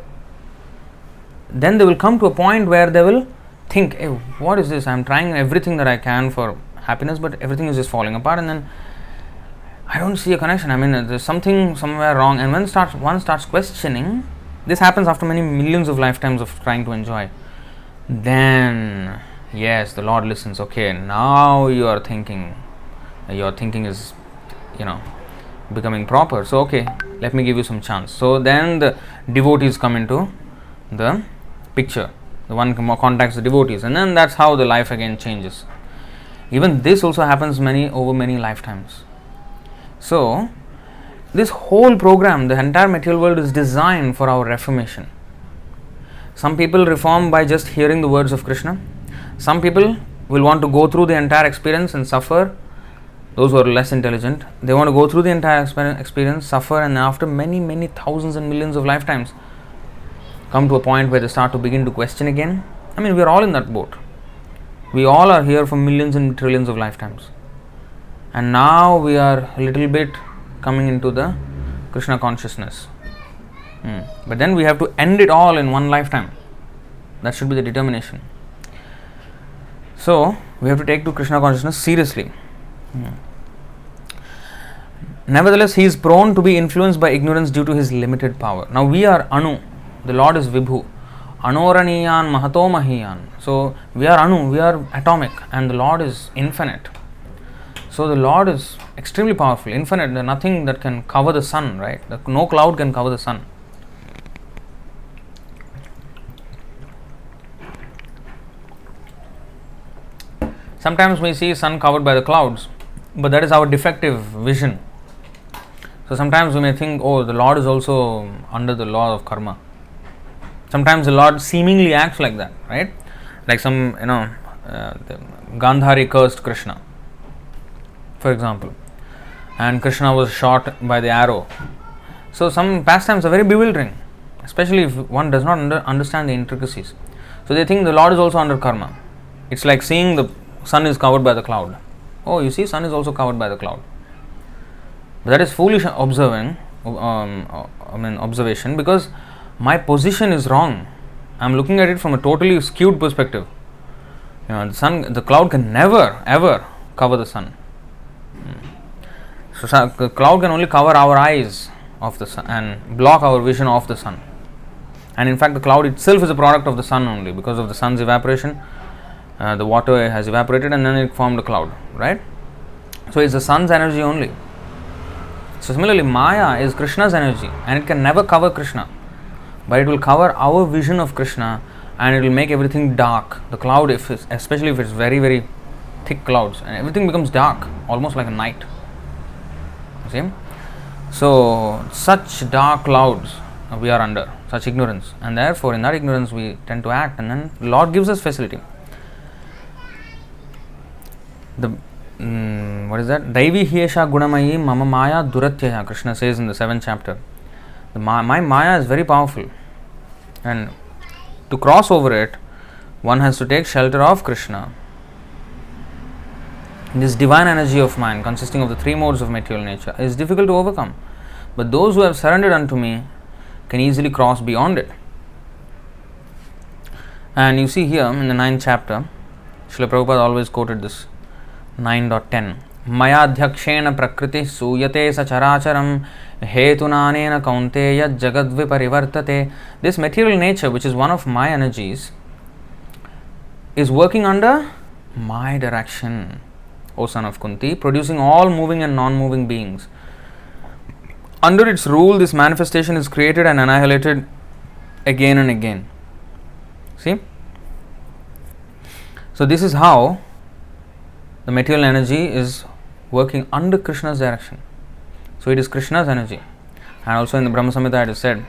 then they will come to a point where they will think, hey, what is this? I am trying everything that I can for happiness, but everything is just falling apart, and then I don't see a connection. There's something somewhere wrong. And when one starts questioning, This happens after many millions of lifetimes of trying to enjoy. Then, yes, the Lord listens. Okay, now your thinking is, becoming proper. So, okay, let me give you some chance. So then the devotees come into the picture. The one contacts the devotees, and then that's how the life again changes. Even this also happens over many lifetimes. So, this whole program, the entire material world, is designed for our reformation. Some people reform by just hearing the words of Krishna. Some people will want to go through the entire experience and suffer. Those who are less intelligent, they want to go through the entire experience, suffer, and after many, many thousands and millions of lifetimes, come to a point where they start to begin to question again. I mean, we are all in that boat. We all are here for millions and trillions of lifetimes. And now we are a little bit coming into the Krishna consciousness. But then we have to end it all in one lifetime. That should be the determination. So, we have to take to Krishna consciousness seriously. Nevertheless, he is prone to be influenced by ignorance due to his limited power. Now, we are Anu. The Lord is Vibhu. Anoraniyan Mahato Mahiyan. So, we are Anu, we are atomic, and the Lord is infinite. So, the Lord is extremely powerful, infinite. There's nothing that can cover the sun, right? No cloud can cover the sun. Sometimes we see sun covered by the clouds, but that is our defective vision. So, sometimes we may think, oh, the Lord is also under the law of karma. Sometimes the Lord seemingly acts like that, right? Like some, Gandhari cursed Krishna, for example, and Krishna was shot by the arrow. So some pastimes are very bewildering, especially if one does not understand the intricacies. So they think the Lord is also under karma. It's like seeing the sun is covered by the cloud. Oh, you see, sun is also covered by the cloud. But that is foolish observation, because my position is wrong. I am looking at it from a totally skewed perspective. The cloud can never ever cover the sun. So the cloud can only cover our eyes of the sun and block our vision of the sun. And in fact, the cloud itself is a product of the sun only. Because of the sun's evaporation, the water has evaporated and then it formed a cloud, right? So it's the sun's energy only. So similarly, Maya is Krishna's energy, and it can never cover Krishna, but it will cover our vision of Krishna, and it will make everything dark. The cloud, especially if it's very, very thick clouds, and everything becomes dark, almost like a night. See? So such dark clouds we are under, such ignorance, and therefore in that ignorance we tend to act, and then Lord gives us facility. What is that? Daivi Hiesha Gunamayi Mama Maya Duratyaya, Krishna says in the 7th chapter. My Maya is very powerful, and to cross over it, one has to take shelter of Krishna. This divine energy of mine, consisting of the three modes of material nature, is difficult to overcome. But those who have surrendered unto me can easily cross beyond it. And you see here in the 9th chapter, Srila Prabhupada always quoted this 9.10. Mayadhyakshena prakriti suyate sacharacharam hetunanena kaunteya jagadviparivartate. This material nature, which is one of my energies, is working under my direction, O son of Kunti, producing all moving and non-moving beings. Under its rule, this manifestation is created and annihilated again and again. See? So this is how the material energy is working under Krishna's direction. So it is Krishna's energy. And also in the Brahma Samhita it is said,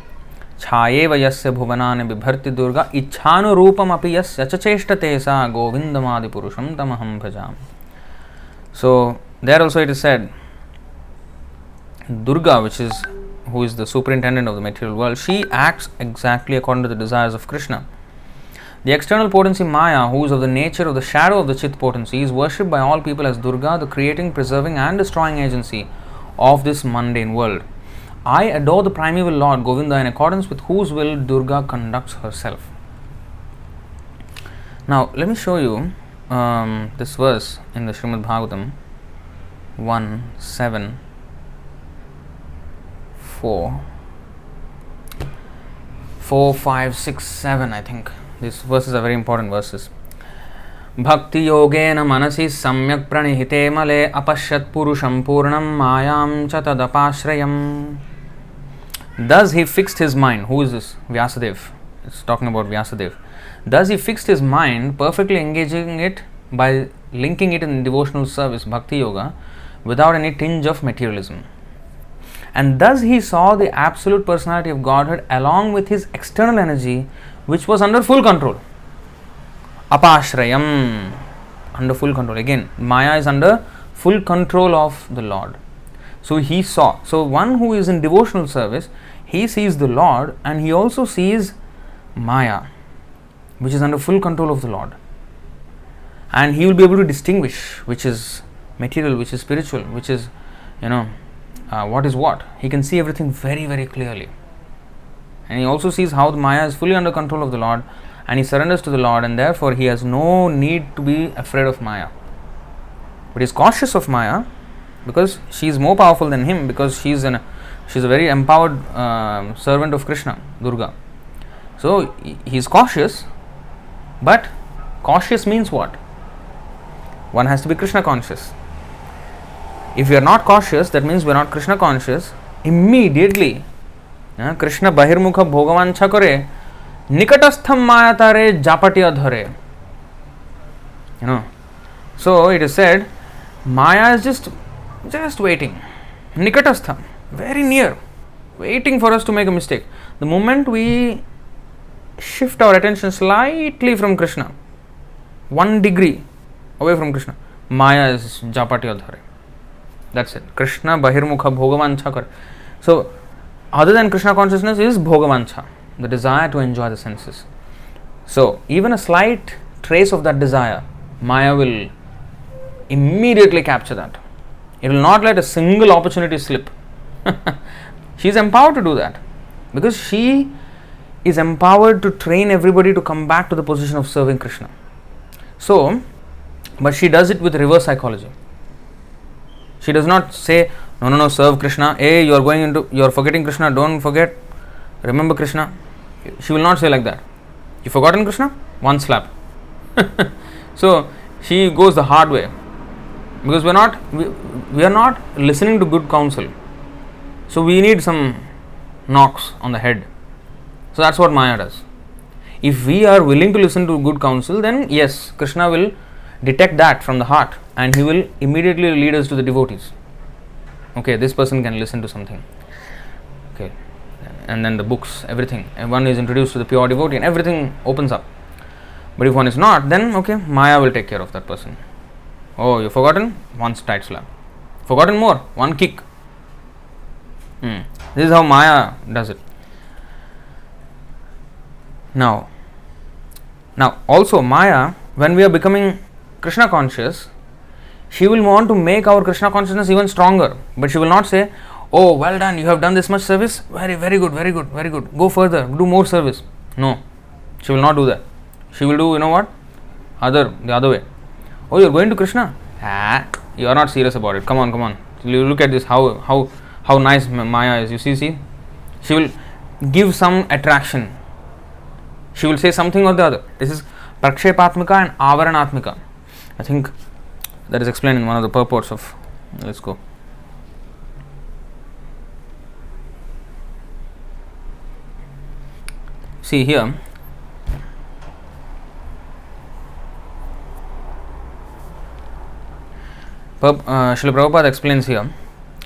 Chhayeva yasya bhuvanane bibharti durga ichhanu rupam api yasya chacheshtate sa govindamadi purusham tamaham bhajam. So there also it is said, Durga, who is the superintendent of the material world, she acts exactly according to the desires of Krishna. The external potency Maya, who is of the nature of the shadow of the Chit potency, is worshipped by all people as Durga, the creating, preserving and destroying agency of this mundane world. I adore the primeval Lord Govinda, in accordance with whose will Durga conducts herself. Now let me show you this verse in the Srimad Bhagavatam 1.7.4. 4, 5, 6, 7, I think. These verses are very important verses. Bhakti yogena manasi samyak pranihite male apashyat purusham purnam mayam cha tadapashrayam. Thus he fixed his mind. Who is this? Vyasadeva. It's talking about Vyasadeva. Thus he fixed his mind, perfectly engaging it by linking it in devotional service, bhakti yoga, without any tinge of materialism. And thus he saw the absolute personality of Godhead along with his external energy, which was under full control. Apashrayam, under full control. Again, Maya is under full control of the Lord. So he saw. So one who is in devotional service, he sees the Lord and he also sees Maya, which is under full control of the Lord. And he will be able to distinguish which is material, which is spiritual, which is, what is what. He can see everything very, very clearly. And he also sees how the Maya is fully under control of the Lord, and he surrenders to the Lord, and therefore he has no need to be afraid of Maya. But he is cautious of Maya because she is more powerful than him, because she is a very empowered servant of Krishna, Durga. So he is cautious, but cautious means what? One has to be Krishna conscious. If we are not cautious, that means we are not Krishna conscious. Immediately, Krishna bahirmukha bhogavancha kare, nikatastham mayatare japatya dhare. So it is said, Maya is just waiting. Nikatastham, very near, waiting for us to make a mistake. The moment we shift our attention slightly from Krishna, 1 degree away from Krishna, Maya is japatya dhare. That's it. Krishna bahirmukha bhogavancha kare. So other than Krishna consciousness is bhogavancha, the desire to enjoy the senses. So even a slight trace of that desire, Maya will immediately capture that. It will not let a single opportunity slip. She is empowered to do that because she is empowered to train everybody to come back to the position of serving Krishna. So, but she does it with reverse psychology. She does not say, no, serve Krishna. Hey, you are forgetting Krishna. Don't forget. Remember Krishna. She will not say like that. You forgotten Krishna? One slap. So she goes the hard way because we are not listening to good counsel. So we need some knocks on the head. So that's what Maya does. If we are willing to listen to good counsel, then yes, Krishna will detect that from the heart and he will immediately lead us to the devotees. Okay, this person can listen to something. Okay, and then the books, everything. And one is introduced to the pure devotee and everything opens up. But if one is not, then okay, Maya will take care of that person. Oh, you've forgotten? One tight slap. Forgotten more? One kick. This is how Maya does it. Now also Maya, when we are becoming Krishna conscious, she will want to make our Krishna consciousness even stronger. But she will not say, oh, well done, you have done this much service. Very, very good, very good, very good. Go further, do more service. No, she will not do that. She will do, the other way. Oh, you are going to Krishna? You are not serious about it. Come on. You look at this, how nice Maya is. You see? She will give some attraction. She will say something or the other. This is Prakshepatmika and Avaranatmika. I think that is explained in one of the purports of. Let's go. See here. Srila Prabhupada explains here.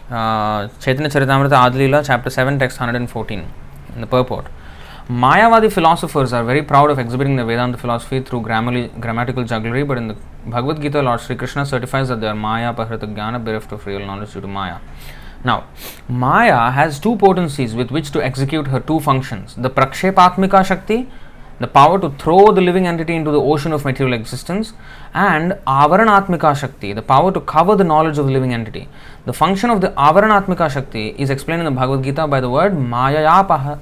Chaitanya Charitamrita Adilila, chapter 7, text 114, in the purport. Mayavadi philosophers are very proud of exhibiting the Vedanta philosophy through grammatical jugglery, but in the Bhagavad Gita, Lord Sri Krishna certifies that they are Maya Pahrita Jnana, bereft of real knowledge due to Maya. Now, Maya has two potencies with which to execute her two functions. The Prakshepatmika Shakti, the power to throw the living entity into the ocean of material existence, and Avaranatmika Shakti, the power to cover the knowledge of the living entity. The function of the Avaranatmika Shakti is explained in the Bhagavad Gita by the word Maya Apahrita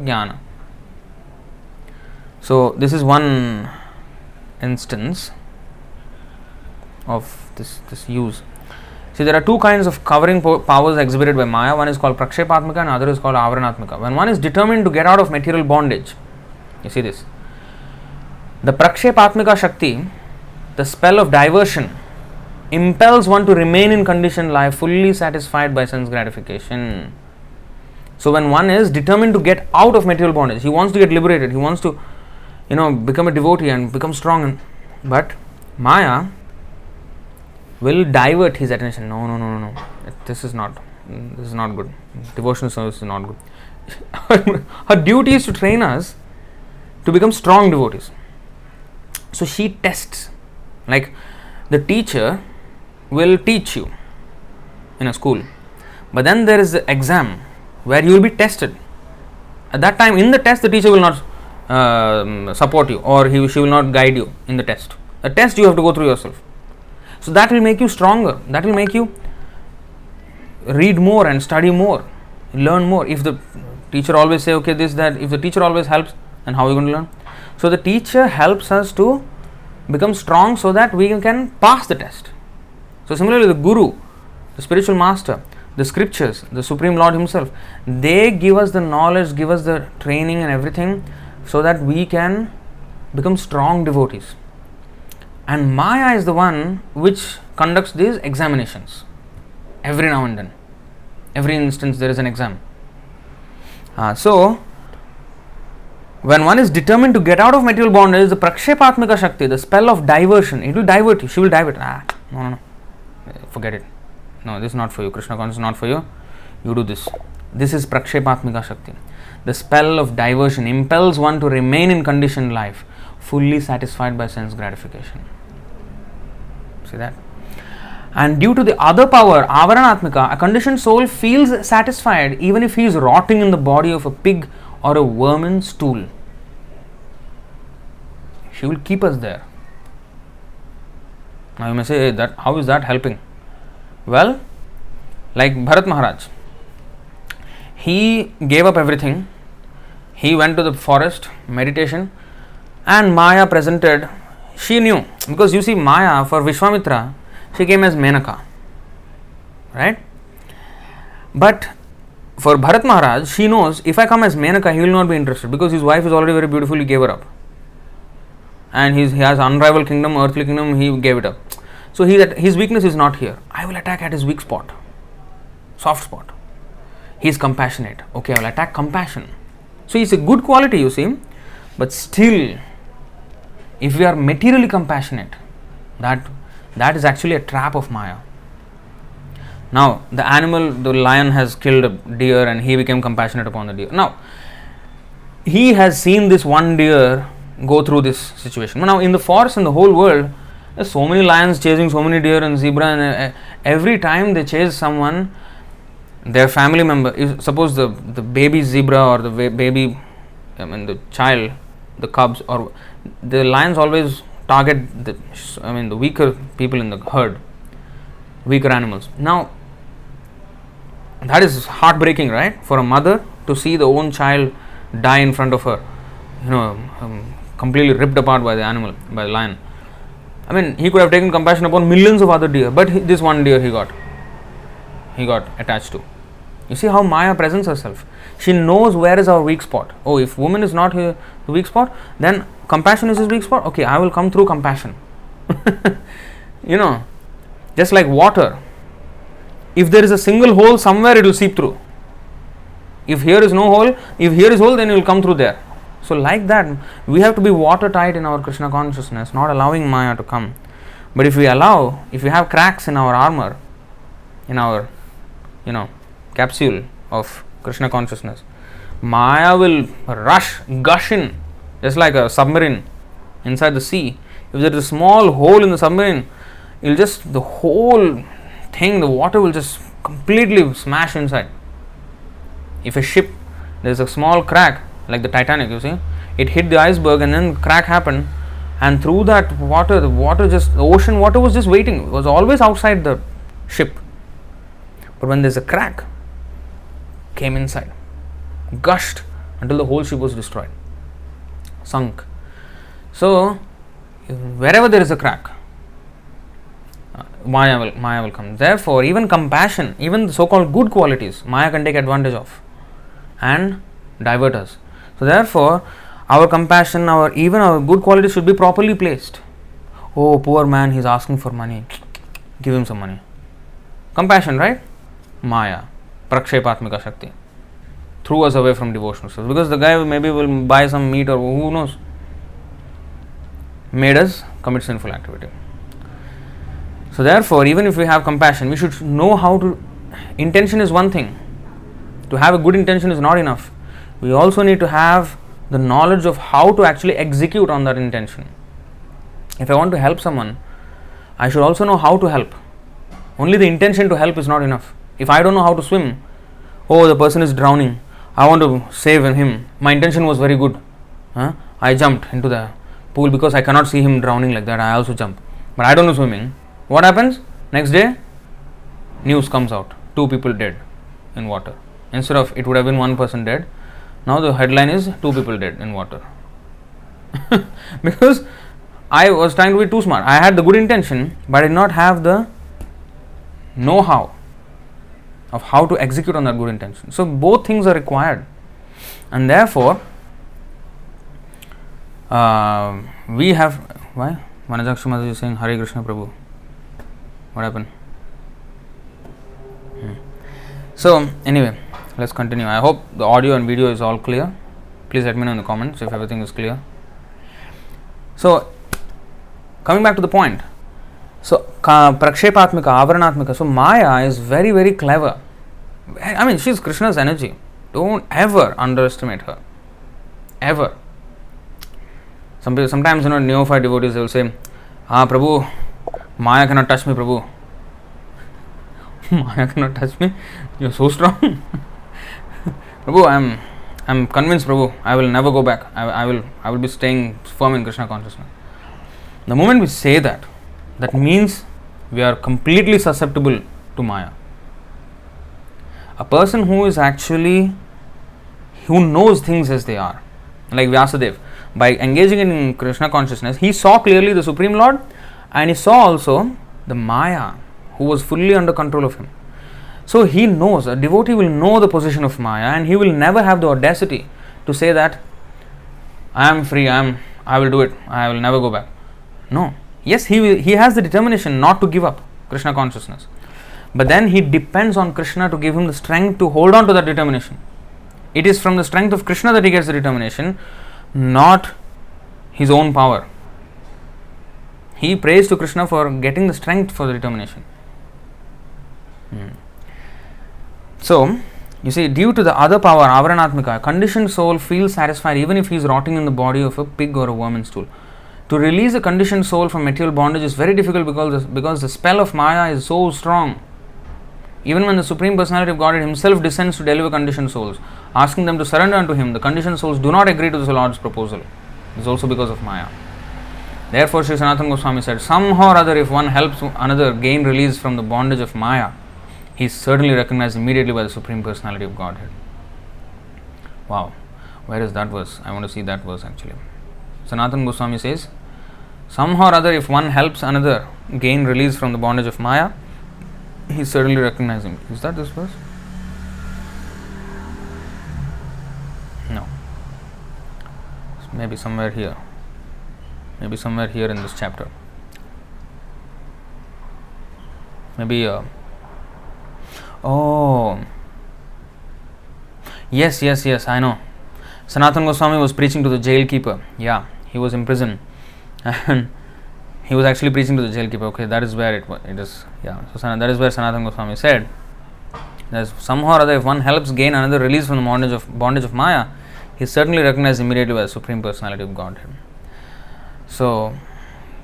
Jnana. So, this is one instance of this use. See, there are two kinds of covering powers exhibited by Maya. One is called Prakshepatmika and other is called Avaranatmika. When one is determined to get out of material bondage, you see this. The Prakshepatmika Shakti, the spell of diversion, impels one to remain in conditioned life fully satisfied by sense gratification. So when one is determined to get out of material bondage, he wants to get liberated, he wants to, become a devotee and become strong. But Maya will divert his attention. No. This is not good. Devotional service is not good. Her duty is to train us to become strong devotees. So she tests. Like the teacher will teach you in a school, but then there is the exam where you will be tested. At that time, in the test, the teacher will not support you, or she will not guide you in the test. A test you have to go through yourself. So that will make you stronger. That will make you read more and study more, learn more. If the teacher always say, okay, this, that, if the teacher always helps, then how are you going to learn? So the teacher helps us to become strong so that we can pass the test. So similarly, the Guru, the spiritual master, the scriptures, the Supreme Lord Himself, they give us the knowledge, give us the training and everything so that we can become strong devotees. And Maya is the one which conducts these examinations. Every now and then. Every instance there is an exam. So, when one is determined to get out of material bondage, the Prakshepatmika Shakti, the spell of diversion, it will divert you. She will divert. No. Forget it. No, this is not for you. Krishna consciousness is not for you. You do this. This is Prakshepatmika Shakti. The spell of diversion impels one to remain in conditioned life, fully satisfied by sense gratification. See that? And due to the other power, Avaranatmika, a conditioned soul feels satisfied even if he is rotting in the body of a pig or a worm in stool. She will keep us there. Now you may say, how is that helping? Well, like Bharat Maharaj, he gave up everything. He went to the forest, meditation, and Maya presented. She knew, because you see, Maya for Vishwamitra, she came as Menaka, right? But for Bharat Maharaj, she knows if I come as Menaka, he will not be interested because his wife is already very beautiful, he gave her up. And he has unrivaled kingdom, earthly kingdom, he gave it up. So his weakness is not here. I will attack at his weak spot, soft spot. He is compassionate. Okay, I will attack compassion. So it's a good quality, you see, but still, if we are materially compassionate, that is actually a trap of Maya. Now, the lion has killed a deer and he became compassionate upon the deer. Now, he has seen this one deer go through this situation. Now, in the forest, in the whole world, there's so many lions chasing so many deer and zebra, and every time they chase someone, their family member, if suppose the baby zebra or the baby, the child, the cubs, or the lions always target the weaker people in the herd, weaker animals. Now, that is heartbreaking, right? For a mother to see the own child die in front of her, completely ripped apart by the animal, by the lion. He could have taken compassion upon millions of other deer, but this one deer he got attached to. You see how Maya presents herself. She knows where is our weak spot. Oh, if woman is not here, the weak spot, then compassion is his weak spot. Okay, I will come through compassion. Just like water. If there is a single hole somewhere, it will seep through. If here is no hole, if here is hole, then it will come through there. So like that, we have to be watertight in our Krishna consciousness, not allowing Maya to come. But if we have cracks in our armor, in our, capsule of Krishna consciousness, Maya will gush in, just like a submarine inside the sea. If there is a small hole in the submarine, the whole thing, the water will just completely smash inside. If a ship, there is a small crack, like the Titanic, you see, it hit the iceberg and then crack happened, and through that water, the ocean water was just waiting, it was always outside the ship. But when there's a crack, came inside, gushed until the whole ship was destroyed, sunk. So, wherever there is a crack, Maya will come. Therefore, even compassion, even the so-called good qualities, Maya can take advantage of and divert us. So therefore, our compassion, even our good qualities should be properly placed. Oh, poor man, he's asking for money. Give him some money. Compassion, right? Maya, Prakshepatmika Shakti, threw us away from devotional service because the guy maybe will buy some meat or who knows, made us commit sinful activity. So therefore, even if we have compassion, we should know how to. Intention is one thing. To have a good intention is not enough. We also need to have the knowledge of how to actually execute on that intention. If I want to help someone, I should also know how to help. Only the intention to help is not enough. If I don't know how to swim, oh, the person is drowning, I want to save him. My intention was very good. I jumped into the pool because I cannot see him drowning like that. I also jump. But I don't know swimming. What happens? Next day, news comes out. 2 people dead in water. Instead of it would have been 1 person dead, now the headline is 2 people dead in water. Because I was trying to be too smart. I had the good intention, but I did not have the know-how of how to execute on that good intention. So both things are required. And therefore, we have... Why? Vanajakshi Mataji is saying, Hare Krishna Prabhu. What happened? So, anyway, let's continue. I hope the audio and video is all clear. Please let me know in the comments if everything is clear. So, coming back to the point. So, Prakshepatmika, Avaranatmika. So, Maya is very, very clever. I mean, she is Krishna's energy. Don't ever underestimate her. Ever. Sometimes, neophyte devotees, they will say, Prabhu, Maya cannot touch me, Prabhu. Maya cannot touch me? You are so strong. Prabhu, I'm convinced, Prabhu, I will never go back. I will be staying firm in Krishna consciousness. The moment we say that, that means we are completely susceptible to Maya. A person who knows things as they are, like Vyasadeva, by engaging in Krishna consciousness, he saw clearly the Supreme Lord and he saw also the Maya who was fully under control of him. So he knows, a devotee will know the position of Maya and he will never have the audacity to say that I am free, I will do it, I will never go back. No. Yes, he has the determination not to give up Krishna consciousness. But then he depends on Krishna to give him the strength to hold on to that determination. It is from the strength of Krishna that he gets the determination, not his own power. He prays to Krishna for getting the strength for the determination. So, you see, due to the other power, Avaranatmika, a conditioned soul feels satisfied even if he is rotting in the body of a pig or a worm in stool. To release a conditioned soul from material bondage is very difficult because the spell of Maya is so strong. Even when the Supreme Personality of Godhead himself descends to deliver conditioned souls, asking them to surrender unto him, the conditioned souls do not agree to the Lord's proposal. It is also because of Maya. Therefore, Sri Sanatana Goswami said, somehow or other, if one helps another gain release from the bondage of Maya, he is certainly recognized immediately by the Supreme Personality of Godhead. Wow. Where is that verse? I want to see that verse actually. Sanatana Goswami says, somehow or other, if one helps another gain release from the bondage of Maya, he is certainly recognized him. Is that this verse? No. Maybe somewhere here. Maybe somewhere here in this chapter. Maybe oh yes, I know. Sanatana Goswami was preaching to the jail keeper. Yeah, he was in prison and he was actually preaching to the jail keeper. Okay, that is where it is. Yeah, so that is where Sanatana Goswami said that somehow or other, if one helps gain another release from the bondage of Maya, he is certainly recognized immediately by the Supreme Personality of Godhead. So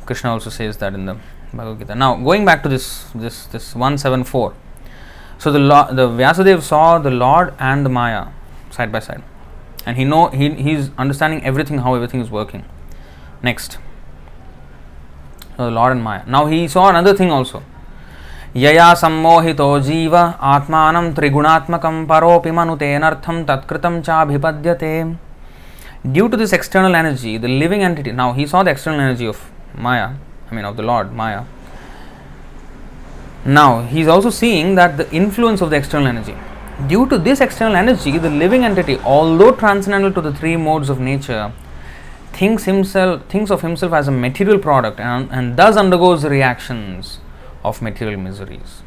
Krishna also says that in the Bhagavad Gita. Now going back to this 174. So the Vyasadeva saw the Lord and the Maya side by side, and he's understanding everything, how everything is working. Next, so the Lord and Maya. Now he saw another thing also. Yaya sammohito jiva atmanam trigunatmakam paropi manutenartham tatkritam cha bhipadyate. Due to this external energy, the living entity, now he saw the external energy of Maya, of the Lord, Maya. Now, he is also seeing that the influence of the external energy. Due to this external energy, the living entity, although transcendental to the three modes of nature, thinks of himself as a material product and thus undergoes the reactions of material miseries.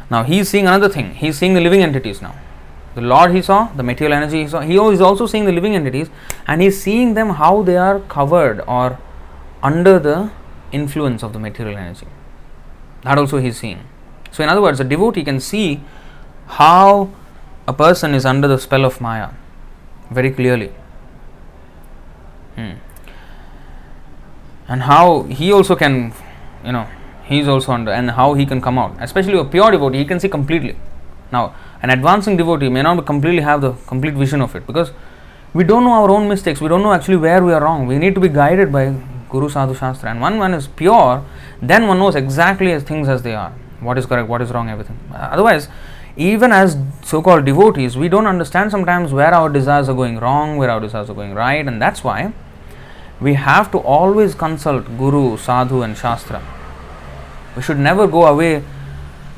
Now, he is seeing another thing. He is seeing the living entities now. The Lord he saw, the material energy he saw. He is also seeing the living entities, and he is seeing them how they are covered or under the influence of the material energy. That also he is seeing. So, in other words, a devotee can see how a person is under the spell of Maya very clearly. And how he also can, he is also under, and how he can come out. Especially a pure devotee, he can see completely. Now, an advancing devotee may not completely have the complete vision of it, because we don't know our own mistakes, we don't know actually where we are wrong. We need to be guided by Guru, Sadhu, Shastra. And when one is pure, then one knows exactly as things as they are. What is correct, what is wrong, everything. Otherwise, even as so-called devotees, we don't understand sometimes where our desires are going wrong, where our desires are going right, and that's why we have to always consult Guru, Sadhu and Shastra. We should never go away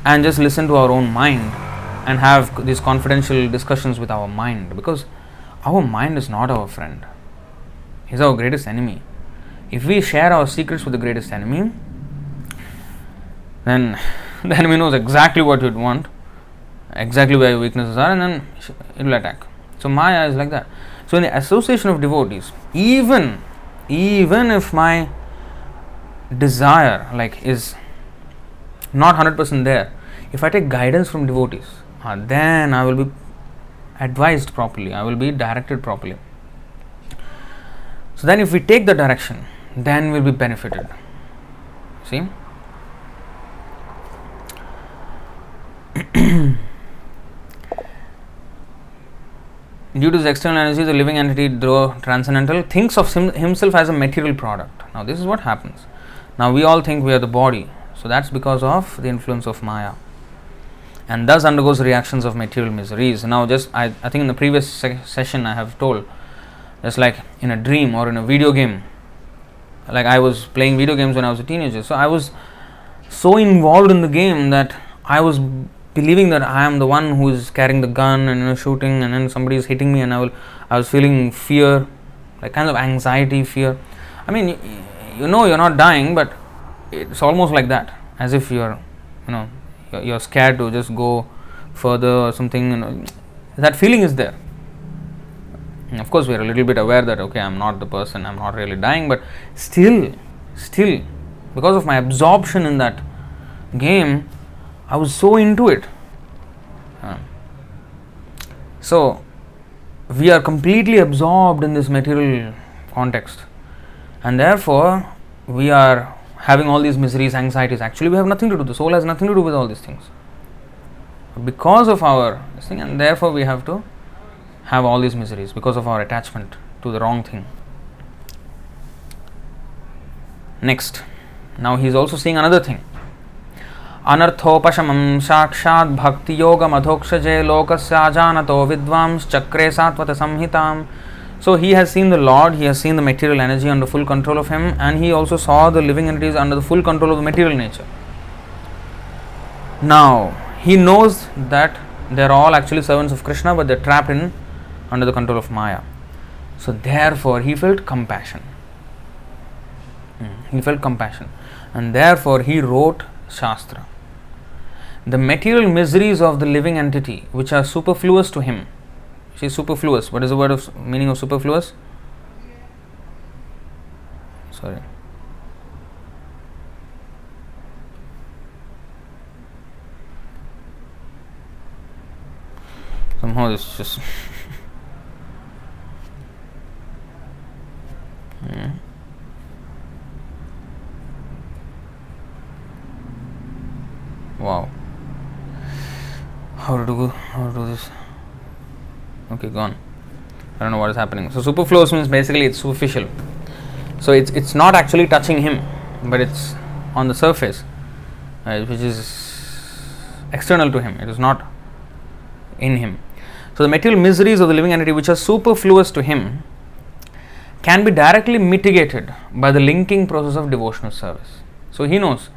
and just listen to our own mind and have these confidential discussions with our mind, because our mind is not our friend. He is our greatest enemy. If we share our secrets with the greatest enemy, then the enemy knows exactly what you'd want, exactly where your weaknesses are, and then it will attack. So Maya is like that. So in the association of devotees, even if my desire is not 100% there, if I take guidance from devotees, then I will be advised properly, I will be directed properly. So then if we take the direction, then we'll be benefited. See? Due to the external energy, the living entity, though transcendental, thinks of himself as a material product. Now this is what happens. Now we all think we are the body. So that's because of the influence of Maya, and thus undergoes reactions of material miseries. Now I think in the previous session I have told, just like in a dream or in a video game, like I was playing video games when I was a teenager. So I was so involved in the game that I was believing that I am the one who is carrying the gun and shooting, and then somebody is hitting me, and I was feeling fear, like kind of anxiety, fear. I mean, you're not dying, but it's almost like that, as if you're scared to just go further or something. That feeling is there. And of course, we are a little bit aware that okay, I'm not the person, I'm not really dying, but still, because of my absorption in that game, I was so into it. So we are completely absorbed in this material context, and therefore we are having all these miseries, anxieties. Actually, we have nothing to do. The soul has nothing to do with all these things. Because of our this thing, and therefore we have to have all these miseries because of our attachment to the wrong thing. Next, now he is also seeing another thing. Anarthopashamam sakshat bhakti yoga madhokshaje lokasya ajanato vidvams chakre satvata samhitam. So he has seen the Lord, he has seen the material energy under full control of him, and he also saw the living entities under the full control of the material nature. Now he knows that they are all actually servants of Krishna, but they are trapped under the control of Maya. So therefore he felt compassion. And therefore he wrote Shastra. The material miseries of the living entity, which are superfluous to him. She is superfluous. What is the meaning of superfluous? Sorry. Somehow this just wow. How to do this? Okay, gone. I don't know what is happening. So superfluous means basically it's superficial. So it's not actually touching him, but it's on the surface, which is external to him. It is not in him. So the material miseries of the living entity, which are superfluous to him, can be directly mitigated by the linking process of devotional service. So he knows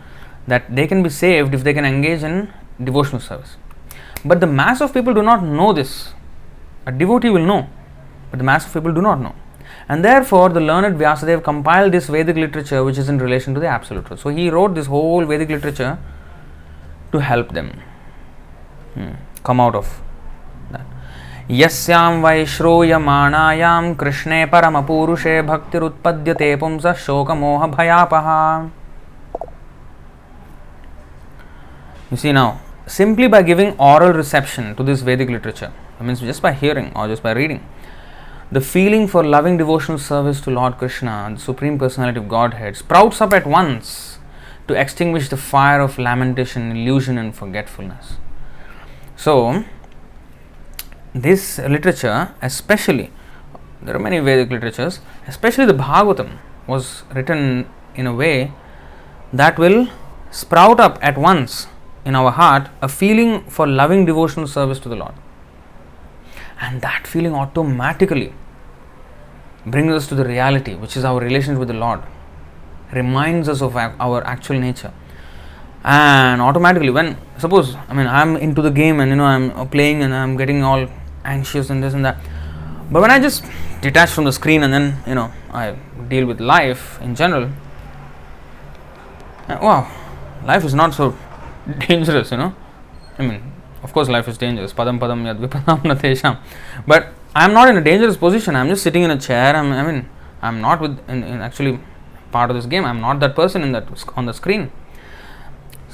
that they can be saved if they can engage in devotional service. But the mass of people do not know this. A devotee will know, but the mass of people do not know. And therefore, the learned Vyasadeva compiled this Vedic literature which is in relation to the Absolute Truth. So, he wrote this whole Vedic literature to help them come out of that. Yasyam vaishroyamanayam krishne paramapurushe bhaktirutpadyate pumsa shoka moha bhayapaha. You see now, simply by giving oral reception to this Vedic literature, that means just by hearing or just by reading, the feeling for loving devotional service to Lord Krishna, the Supreme Personality of Godhead, sprouts up at once to extinguish the fire of lamentation, illusion and forgetfulness. So, this literature, especially, there are many Vedic literatures, especially the Bhagavatam, was written in a way that will sprout up at once in our heart a feeling for loving devotional service to the Lord. And that feeling automatically brings us to the reality, which is our relationship with the Lord, reminds us of our actual nature. And automatically, when, suppose, I'm into the game and I'm playing and I'm getting all anxious and this and that, but when I just detach from the screen and then, I deal with life in general, wow, life is not so dangerous, of course life is dangerous, padam padam yad vipadam na tesham, but I am not in a dangerous position. I am just sitting in a chair. I am not in actually part of this game. I am not that person on the screen.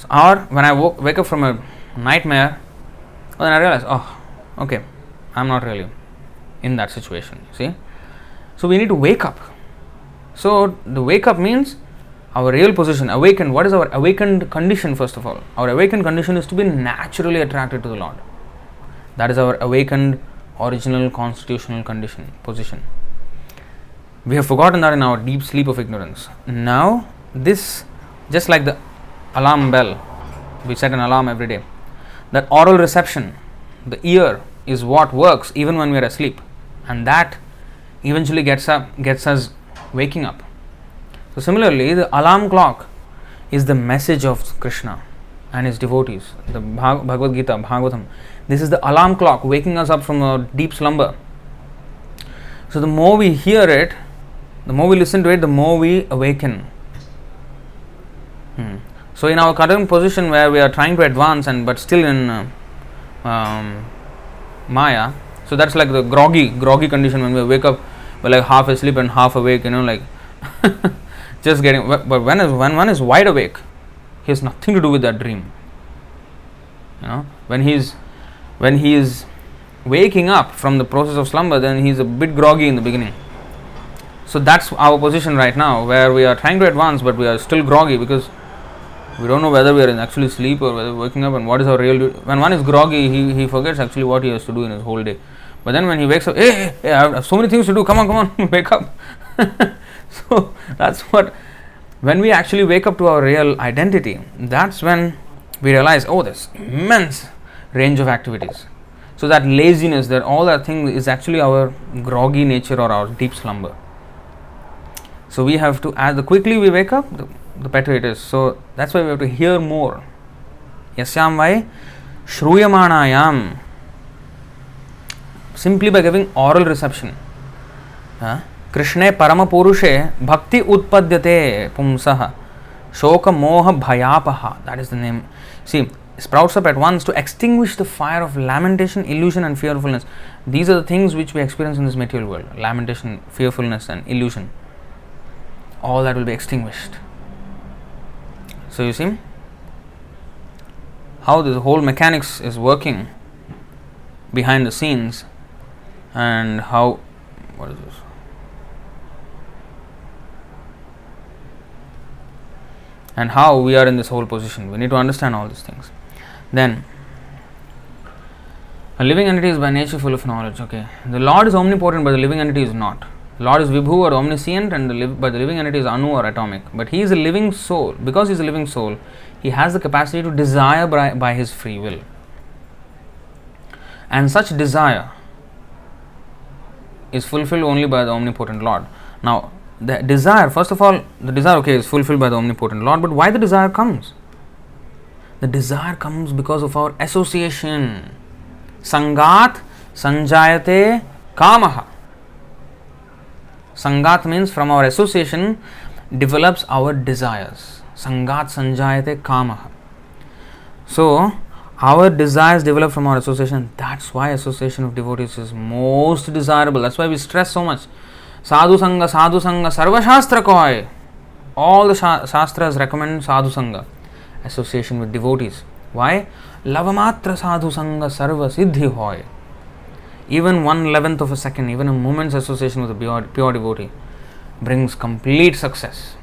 Or when I wake up from a nightmare, then I realize, okay, I am not really in that situation. See, so we need to wake up. So the wake up means our real position, awakened. What is our awakened condition? First of all, our awakened condition is to be naturally attracted to the Lord. That is our awakened original constitutional position. We have forgotten that in our deep sleep of ignorance. Now, this, just like the alarm bell, we set an alarm every day. That oral reception, the ear, is what works even when we are asleep, and that eventually gets us waking up. So similarly, the alarm clock is the message of Krishna and his devotees. The Bhagavad Gita, Bhagavatam, this is the alarm clock waking us up from a deep slumber. So the more we hear it, the more we listen to it, the more we awaken. So in our current position where we are trying to advance but still in Maya, so that's like the groggy condition when we wake up, we're like half asleep and half awake, like just getting. But when one is wide awake, he has nothing to do with that dream. When he is waking up from the process of slumber, then he's a bit groggy in the beginning. So that's our position right now, where we are trying to advance, but we are still groggy because we don't know whether we are in actually sleep or whether waking up, and what is our real duty. When one is groggy, he forgets actually what he has to do in his whole day. But then when he wakes up, hey, I have so many things to do, come on, wake up. So that's what, when we actually wake up to our real identity, that's when we realize, there's immense range of activities. So that laziness, that all that thing is actually our groggy nature or our deep slumber. So we have to, as the quickly we wake up, the better it is. So that's why we have to hear more. Yasyam vai shruyamanayam. Simply by giving oral reception. Krishne parama purushe bhakti utpadyate pumsaha shoka moha bhayapaha. That is the name. See, sprouts up at once to extinguish the fire of lamentation, illusion and fearfulness. These are the things which we experience in this material world. Lamentation, fearfulness and illusion. All that will be extinguished. So you see how this whole mechanics is working behind the scenes, and how, what is this? And how we are in this whole position. We need to understand all these things. Then, a living entity is by nature full of knowledge. Okay, the Lord is omnipotent, but the living entity is not. Lord is Vibhu or omniscient, but the living entity is Anu or atomic. But he is a living soul. Because he is a living soul, he has the capacity to desire by his free will. And such desire is fulfilled only by the omnipotent Lord. Now, the desire, first of all, the desire, is fulfilled by the omnipotent Lord, but why the desire comes? The desire comes because of our association. Sangat sanjayate kamaha. Sangat means from our association develops our desires. Sangat sanjayate kamaha. So, our desires develop from our association. That's why association of devotees is most desirable. That's why we stress so much. Sadhu Sangha, Sarva Shastra Koi. All the Shastras recommend Sadhu Sangha, association with devotees. Why? Lavamatra Sadhu Sangha Sarva Siddhi Hoy. Even 1/11th of a second, even a moment's association with a pure devotee brings complete success.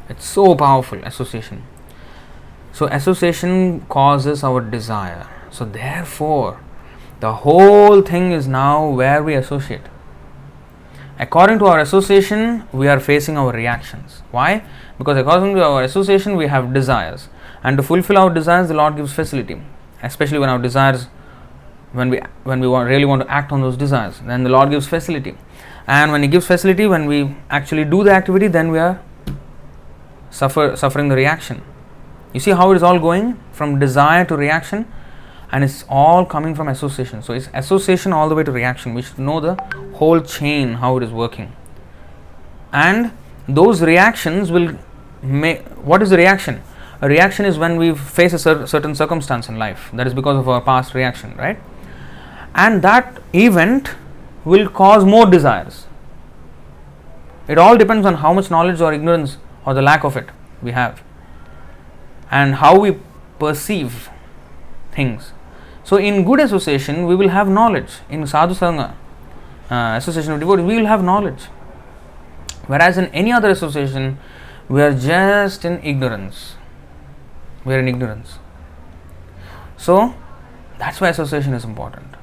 It's so powerful, association. So association causes our desire. So therefore, the whole thing is now where we associate. According to our association, we are facing our reactions. Why? Because according to our association, we have desires. And to fulfill our desires, the Lord gives facility. Especially when our desires, when we really want to act on those desires, then the Lord gives facility. And when He gives facility, when we actually do the activity, then we are suffering the reaction. You see how it is all going from desire to reaction, and it's all coming from association. So it's association all the way to reaction. We should know the whole chain, how it is working. And those reactions will make, what is the reaction? A reaction is when we face a certain circumstance in life. That is because of our past reaction, right? And that event will cause more desires. It all depends on how much knowledge or ignorance or the lack of it we have, and how we perceive things. So in good association, we will have knowledge. In Sadhu Sangha, association of devotees, we will have knowledge. Whereas in any other association, we are just in ignorance. We are in ignorance. So that's why association is important.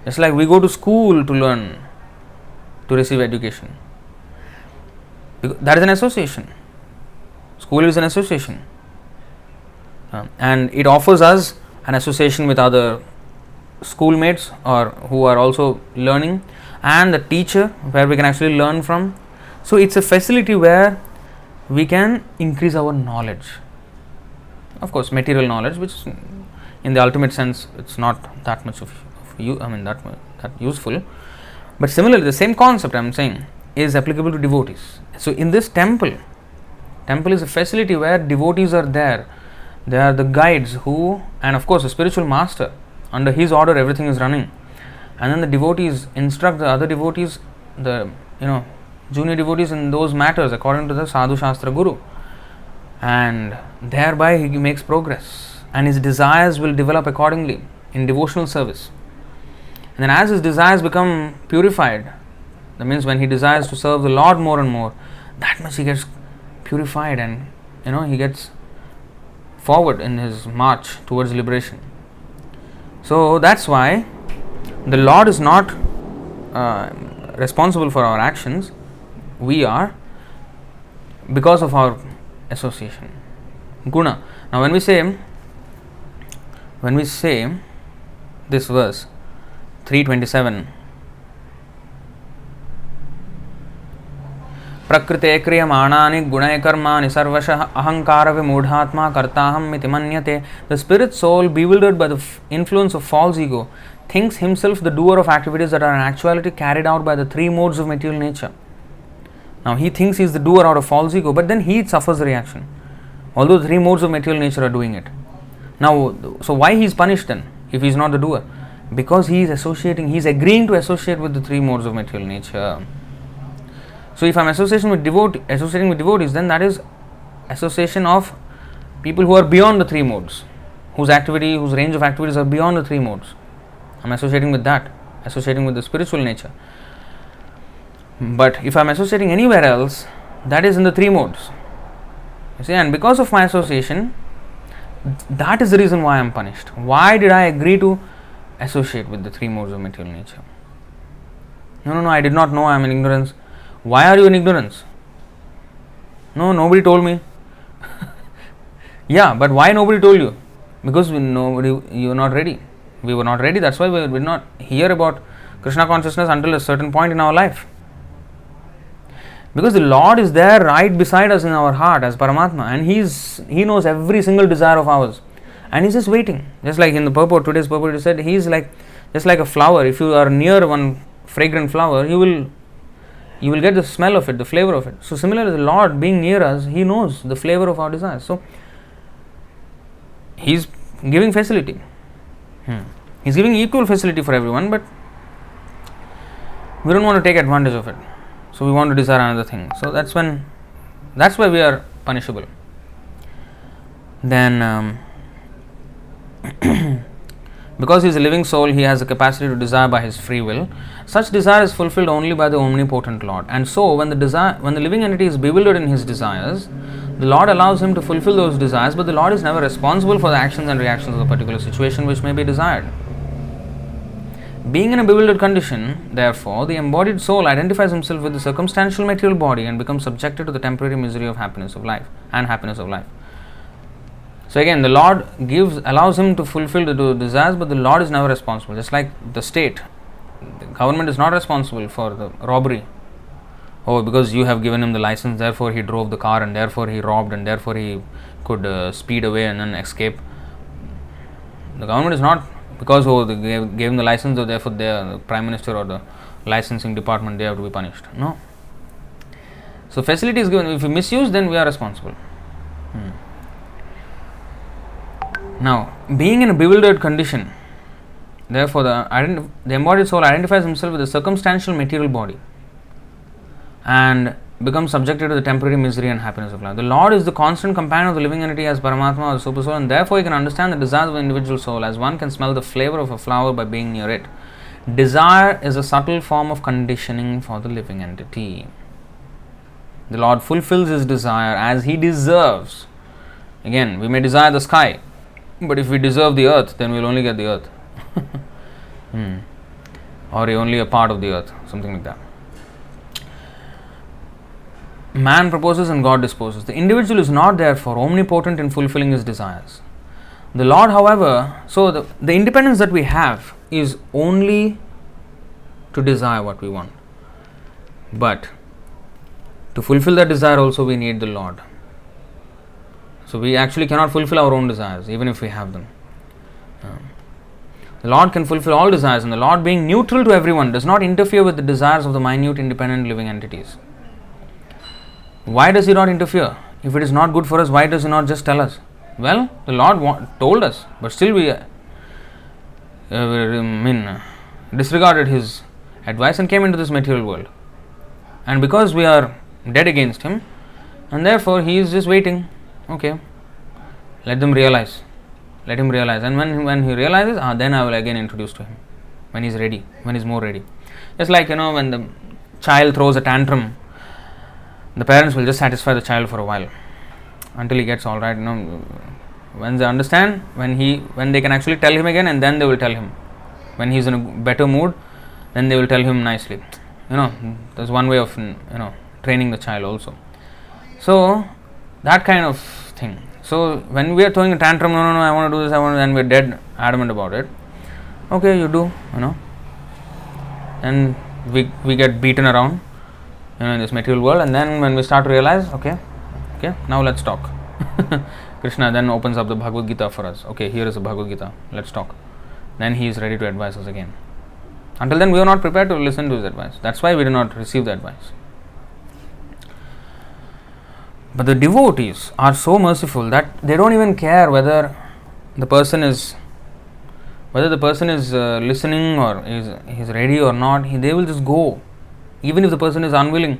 It's like we go to school to learn, to receive education. That is an association. School is an association. And it offers us an association with other schoolmates or who are also learning, and the teacher where we can actually learn from. So it's a facility where we can increase our knowledge. Of course, material knowledge, which in the ultimate sense it's not that much that useful. But similarly, the same concept I am saying is applicable to devotees. So in this temple is a facility where devotees are there. They are the guides who, and of course a spiritual master, under his order everything is running. And then the devotees instruct the other devotees, the junior devotees in those matters according to the Sadhu Shastra Guru. And thereby he makes progress. And his desires will develop accordingly in devotional service. And then as his desires become purified, that means when he desires to serve the Lord more and more, that much he gets purified, and he gets forward in his march towards liberation. So that's why the Lord is not responsible for our actions. We are, because of our association. Guna. Now when we say this verse 327, प्रकृते क्रियमाणानि गुणै कर्माणि सर्वशः अहंकार विमूढ़ात्मा कर्ताहम् इति मन्यते. The spirit soul, bewildered by the influence of false ego, thinks himself the doer of activities that are in actuality carried out by the three modes of material nature. Now he thinks he is the doer out of false ego, but then he suffers the reaction, although the three modes of material nature are doing it. Now, so why he is punished then if he is not the doer? Because he is agreeing to associate with the three modes of material nature. So if I am associating with devotees, then that is association of people who are beyond the three modes, whose range of activities are beyond the three modes. I am associating with that, associating with the spiritual nature. But if I am associating anywhere else, that is in the three modes. You see, and because of my association, that is the reason why I am punished. Why did I agree to associate with the three modes of material nature? No, I did not know, I am in ignorance. Why are you in ignorance? No, nobody told me. Yeah, but why nobody told you? Because you were not ready. We were not ready. That's why we did not hear about Krishna consciousness until a certain point in our life. Because the Lord is there right beside us in our heart as Paramatma, and He knows every single desire of ours. and he's just waiting. Just like in the purport, today's purport, he said he's like just like a flower. If you are near one fragrant flower, you will get the smell of it, the flavor of it. So similarly, the Lord being near us, He knows the flavor of our desires. So He's giving facility. He's giving equal facility for everyone, but we don't want to take advantage of it. So we want to desire another thing. So that's why we are punishable. Then because he is a living soul, he has the capacity to desire by his free will. Such desire is fulfilled only by the omnipotent Lord. And so when the living entity is bewildered in his desires, the Lord allows him to fulfill those desires, but the Lord is never responsible for the actions and reactions of the particular situation which may be desired. Being in a bewildered condition, therefore, the embodied soul identifies himself with the circumstantial material body and becomes subjected to the temporary misery of happiness of life. So again, the Lord allows him to fulfill the desires, but the Lord is never responsible. Just like the state, the government is not responsible for the robbery. Oh, because you have given him the license, therefore he drove the car, and therefore he robbed, and therefore he could speed away and then escape. The government is not, because they gave him the license, so therefore the Prime Minister or the licensing department, they have to be punished. No. So facility is given. If we misuse, then we are responsible. Now, being in a bewildered condition, therefore the embodied soul identifies himself with the circumstantial material body and becomes subjected to the temporary misery and happiness of life. The Lord is the constant companion of the living entity as Paramatma or the super soul, and therefore he can understand the desires of the individual soul as one can smell the flavor of a flower by being near it. Desire is a subtle form of conditioning for the living entity. The Lord fulfills his desire as he deserves. Again, we may desire the sky, but if we deserve the earth, then we will only get the earth. Or only a part of the earth, something like that. Man proposes and God disposes. The individual is not therefore omnipotent in fulfilling his desires. The Lord, however, so the independence that we have is only to desire what we want. But to fulfill that desire also we need the Lord. So we actually cannot fulfill our own desires even if we have them. The Lord can fulfill all desires, and the Lord, being neutral to everyone, does not interfere with the desires of the minute independent living entities. Why does he not interfere? If it is not good for us, why does he not just tell us? Well, the Lord told us, but still we disregarded his advice and came into this material world. And because we are dead against him, and therefore he is just waiting. Okay, let them realize. Let him realize. And when he realizes, then I will again introduce to him. When he's ready, when he's more ready. Just like, when the child throws a tantrum, the parents will just satisfy the child for a while until he gets all right. When they understand, when they can actually tell him again, and then they will tell him. When he's in a better mood, then they will tell him nicely. There's one way of training the child also. So that kind of thing. So when we are throwing a tantrum, no, I want to do this, and we're dead adamant about it. Okay, you do, and we get beaten around in this material world, and then when we start to realize, okay, now let's talk. Krishna then opens up the Bhagavad Gita for us. Okay, here is the Bhagavad Gita, let's talk. Then he is ready to advise us again. Until then we are not prepared to listen to his advice. That's why we do not receive the advice. But the devotees are so merciful that they don't even care whether the person is listening or is ready or not. They will just go. Even if the person is unwilling,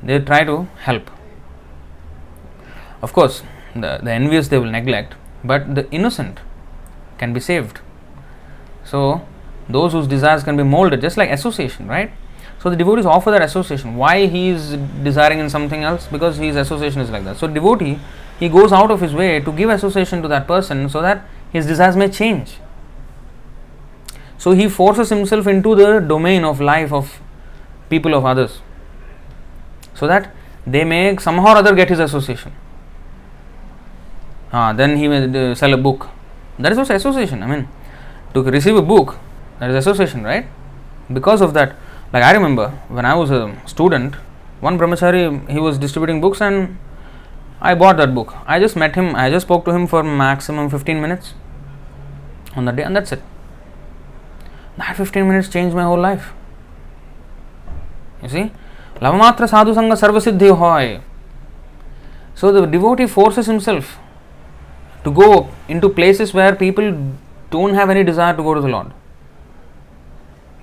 they try to help. Of course, the envious they will neglect, but the innocent can be saved. So, those whose desires can be molded, just like association, right? So, the devotees offer that association. Why he is desiring in something else? Because his association is like that. So, devotee, he goes out of his way to give association to that person so that his desires may change. So, he forces himself into the domain of life of people of others, so that they may somehow or other get his association. Then he may sell a book. That is also association. To receive a book, that is association, right? Because of that, like I remember when I was a student, one brahmachari, he was distributing books and I bought that book. I just met him, I just spoke to him for maximum 15 minutes on that day, and that's it. That 15 minutes changed my whole life. You see, lavamatra sadhu sangha sarvasiddhi hoy. So the devotee forces himself to go into places where people don't have any desire to go to the Lord.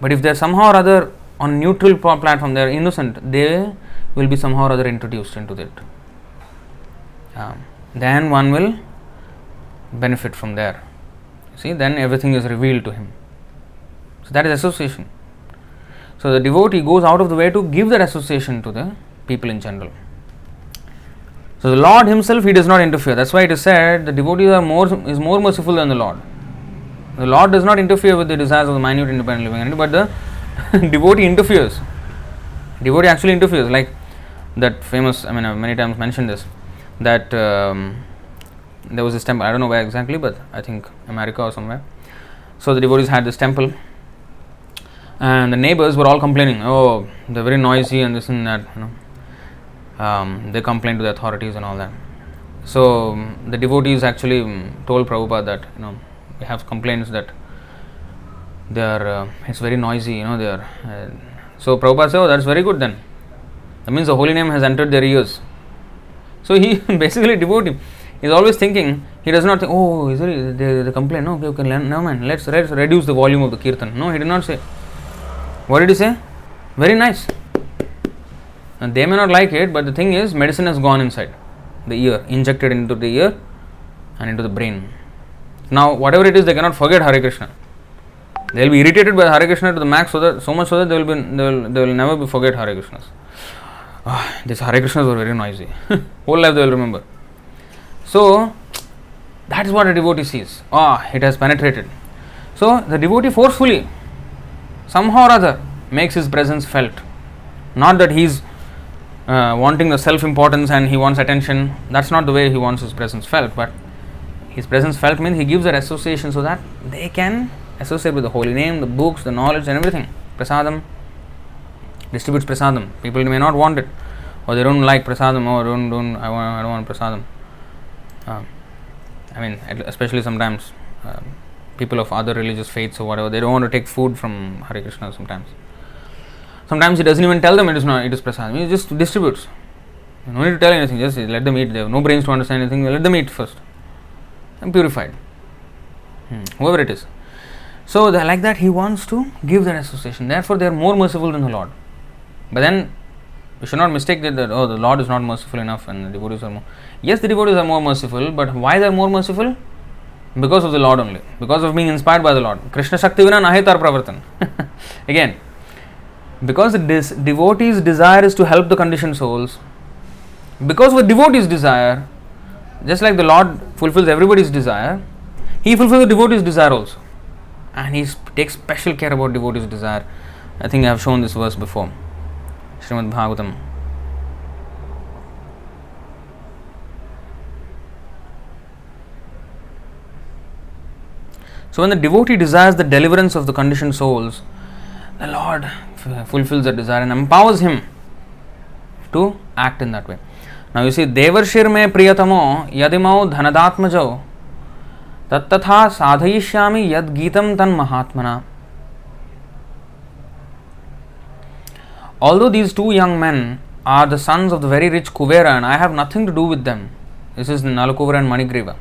But if they are somehow or other on a neutral platform, they are innocent, they will be somehow or other introduced into it. Then one will benefit from there. See, then everything is revealed to him. So that is association. So the devotee goes out of the way to give that association to the people in general. So the Lord himself, he does not interfere. That's why it is said the devotee is more merciful than the Lord. The Lord does not interfere with the desires of the minute independent living entity, but the devotee interferes. Devotee actually interferes. Like that famous, I've many times mentioned this, that there was this temple, I don't know where exactly, but I think America or somewhere. So the devotees had this temple, and the neighbors were all complaining, oh, they're very noisy and this and that, they complained to the authorities and all that. So the devotees actually told Prabhupada that, we have complaints that they are, it's very noisy, they are. So Prabhupada said, oh, that's very good then. That means the holy name has entered their ears. So he basically devotee is always thinking, he does not think, oh, is it, they complain, no, okay, never mind, let's reduce the volume of the kirtan. No, he did not say. What did he say? Very nice. And they may not like it, but the thing is, medicine has gone inside the ear, injected into the ear and into the brain. Now, whatever it is, they cannot forget Hare Krishna. They will be irritated by Hare Krishna to the max, so much so that they will never forget Hare Krishnas. These Hare Krishnas were very noisy. Whole life they will remember. So, that is what a devotee sees. It has penetrated. So, the devotee forcefully, somehow or other, makes his presence felt. Not that he is wanting the self-importance and he wants attention. That's not the way he wants his presence felt. But his presence felt means he gives that association so that they can associate with the holy name, the books, the knowledge and everything. Prasadam, distributes prasadam. People may not want it, or they don't like prasadam, or I don't want prasadam. Especially sometimes people of other religious faiths or whatever, they don't want to take food from Hare Krishna sometimes. Sometimes he doesn't even tell them it is prasadam. He just distributes. You don't need to tell anything, just let them eat. They have no brains to understand anything, let them eat first. And purified. Whoever it is. So like that he wants to give that association. Therefore they are more merciful than the Lord. But then we should not mistake that the Lord is not merciful enough and the devotees are more. Yes, the devotees are more merciful, but why they are more merciful? Because of the Lord only. Because of being inspired by the Lord. Krishna Shakti Vina Nahitar Pravartan. Again, because this devotee's desire is to help the conditioned souls, because of the devotee's desire, just like the Lord fulfills everybody's desire, he fulfills the devotee's desire also. And he takes special care about devotee's desire. I think I have shown this verse before. Srimad Bhagavatam. So when the devotee desires the deliverance of the conditioned souls, the Lord fulfills that desire and empowers him to act in that way. Now you see, Devarshir me priyatamo yadimau dhanadatmajau tattatha sadhayishyami yad geetam tan mahatmana. Although these two young men are the sons of the very rich Kuvera and I have nothing to do with them, this is Nalakuvara and Manigriva,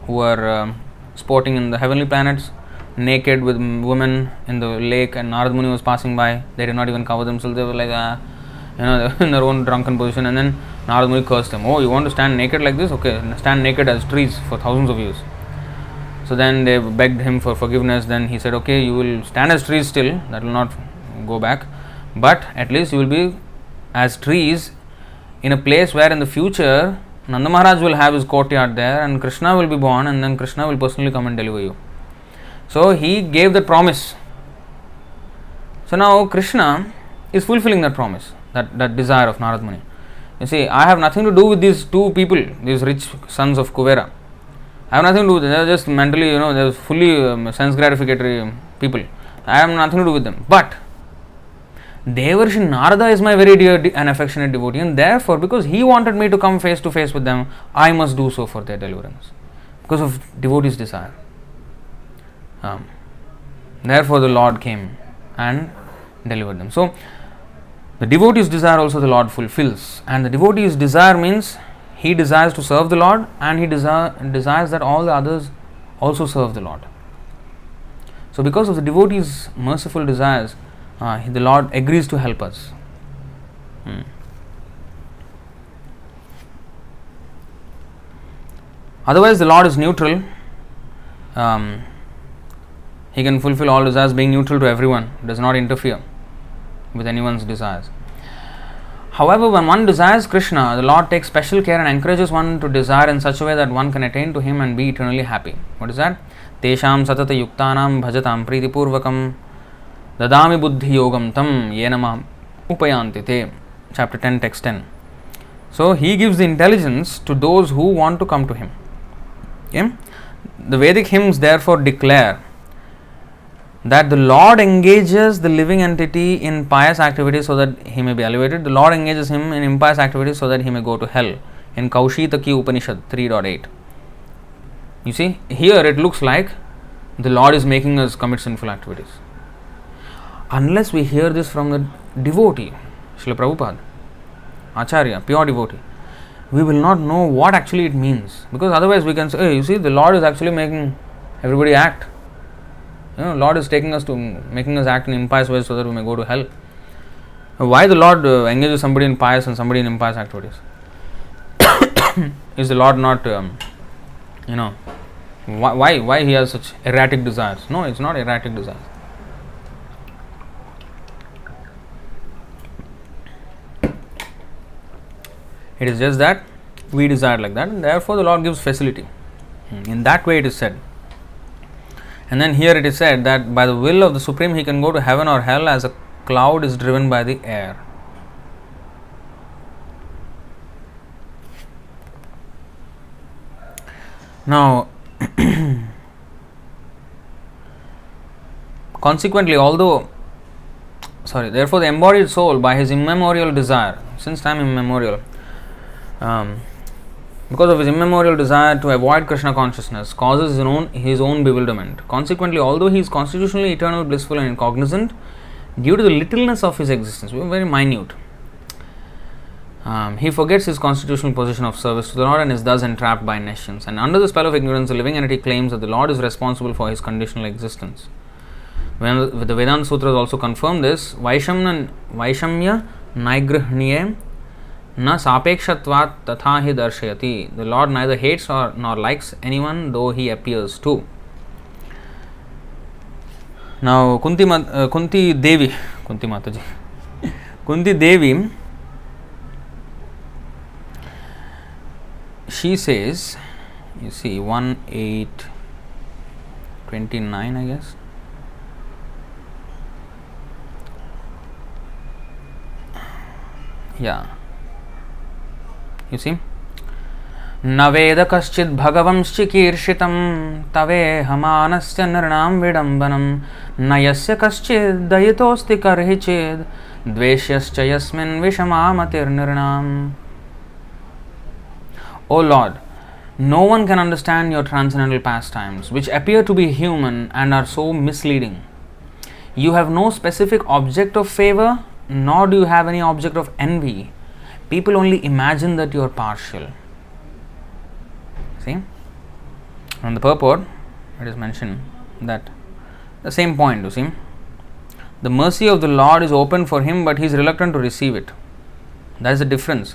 who are sporting in the heavenly planets, naked with women in the lake, and Narad Muni was passing by. They did not even cover themselves. They were like, in their own drunken position. And then Narad Muni cursed them. Oh, you want to stand naked like this? Okay, stand naked as trees for thousands of years. So then they begged him for forgiveness. Then he said, okay, you will stand as trees still. That will not go back. But at least you will be as trees in a place where in the future Nanda Maharaj will have his courtyard there and Krishna will be born and then Krishna will personally come and deliver you. So he gave that promise. So now Krishna is fulfilling that promise, that desire of Narad Muni. You see, I have nothing to do with these two people, these rich sons of Kuvera. I have nothing to do with them. They are just mentally, they are fully sense gratificatory people. I have nothing to do with them. But Devarshi Narada is my very dear and affectionate devotee, and therefore, because he wanted me to come face to face with them, I must do so for their deliverance. Because of devotee's desire. Therefore, the Lord came and delivered them. So, the devotee's desire also the Lord fulfills. And the devotee's desire means he desires to serve the Lord, and he desires that all the others also serve the Lord. So, because of the devotee's merciful desires, the Lord agrees to help us. Otherwise, the Lord is neutral. He can fulfill all desires, being neutral to everyone, does not interfere with anyone's desires. However, when one desires Krishna, the Lord takes special care and encourages one to desire in such a way that one can attain to Him and be eternally happy. What is that? Tesham satata yuktanam bhajatam priti purvakam dadami buddhi yogam tam yenama upayanti te. Chapter 10, text 10. So, He gives the intelligence to those who want to come to Him. Okay? The Vedic hymns therefore declare that the Lord engages the living entity in pious activities so that he may be elevated. The Lord engages him in impious activities so that he may go to hell. In Kaushitaki Upanishad 3.8. You see, here it looks like the Lord is making us commit sinful activities. Unless we hear this from the devotee, Srila Prabhupada, Acharya, pure devotee, we will not know what actually it means. Because otherwise we can say, hey, you see, the Lord is actually making everybody act. Lord is taking us to making us act in impious ways so that we may go to hell. Why the Lord engages somebody in pious and somebody in impious activities? Is the Lord not, why He has such erratic desires? No, it's not erratic desires. It is just that we desire like that, and therefore the Lord gives facility. In that way it is said. And then here it is said that by the will of the Supreme He can go to heaven or hell as a cloud is driven by the air. Now, consequently, therefore the embodied soul by his immemorial desire, since time immemorial, because of his immemorial desire to avoid Krishna consciousness, causes his own bewilderment. Consequently, although he is constitutionally eternal, blissful and incognizant, due to the littleness of his existence, very minute, he forgets his constitutional position of service to the Lord and is thus entrapped by nescience. And under the spell of ignorance, the living entity claims that the Lord is responsible for his conditional existence. When the Vedanta Sutras also confirm this, Vaishamya Naigrihniye Na sapekshatvat tatha hi darshayati. The Lord neither hates nor likes anyone, though he appears to. Now, Kunti Devi, she says, you see, 1:8:29, I guess. Yeah. You see, Naveda kaschid bhagavamshikiršitam tavehamanasya nirnam vidambanam nayasya kaschid dayitosti karhichid dveshyascha yasmin vishamamatir nirnam. O Lord, no one can understand your transcendental pastimes, which appear to be human and are so misleading. You have no specific object of favor, nor do you have any object of envy. People only imagine that you are partial. See? On the purport, it is mentioned that the same point, you see. The mercy of the Lord is open for him, but he is reluctant to receive it. That is the difference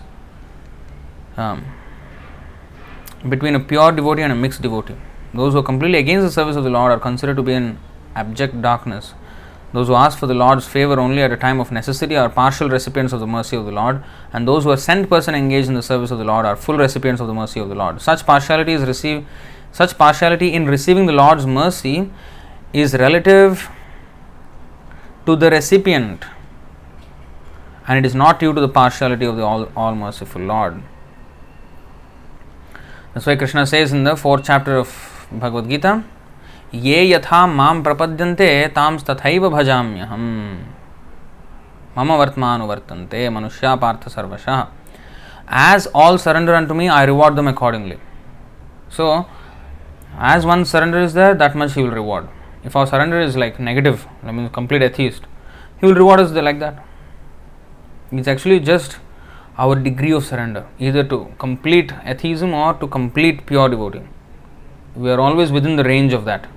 between a pure devotee and a mixed devotee. Those who are completely against the service of the Lord are considered to be in abject darkness. Those who ask for the Lord's favor only at a time of necessity are partial recipients of the mercy of the Lord, and those who are sent person engaged in the service of the Lord are full recipients of the mercy of the Lord. Such partiality in receiving the Lord's mercy is relative to the recipient, and it is not due to the partiality of the all merciful Lord. That's why Krishna says in the 4th chapter of Bhagavad Gita, Ye yatha mam prapadyante tams tathaiva bhajamyaham mama vartmanu vartante manushya partha sarvasha. As all surrender unto me, I reward them accordingly. So, as one surrender is there, that much he will reward. If our surrender is like negative, I mean complete atheist, He will reward us like that. It's actually just our degree of surrender, either to complete atheism or to complete pure devotee. We are always within the range of that.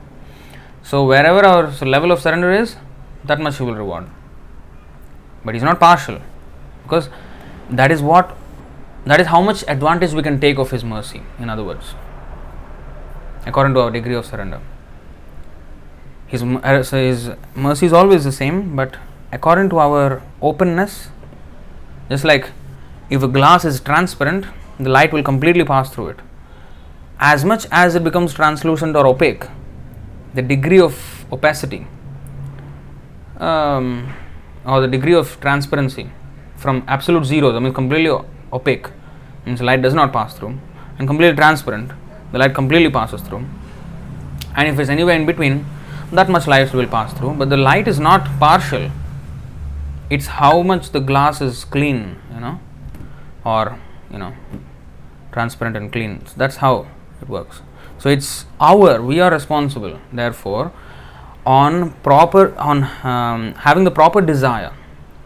So wherever our level of surrender is, that much He will reward. But He's not partial, because that is how much advantage we can take of His mercy, in other words, according to our degree of surrender. His mercy is always the same, but according to our openness, just like if a glass is transparent, the light will completely pass through it. As much as it becomes translucent or opaque, the degree of opacity or the degree of transparency from absolute zero, I mean completely opaque, means light does not pass through, and completely transparent, the light completely passes through. And if it's anywhere in between, that much light will pass through. But the light is not partial. It's how much the glass is clean, or transparent and clean. So that's how it works. So we are responsible, therefore, on having the proper desire,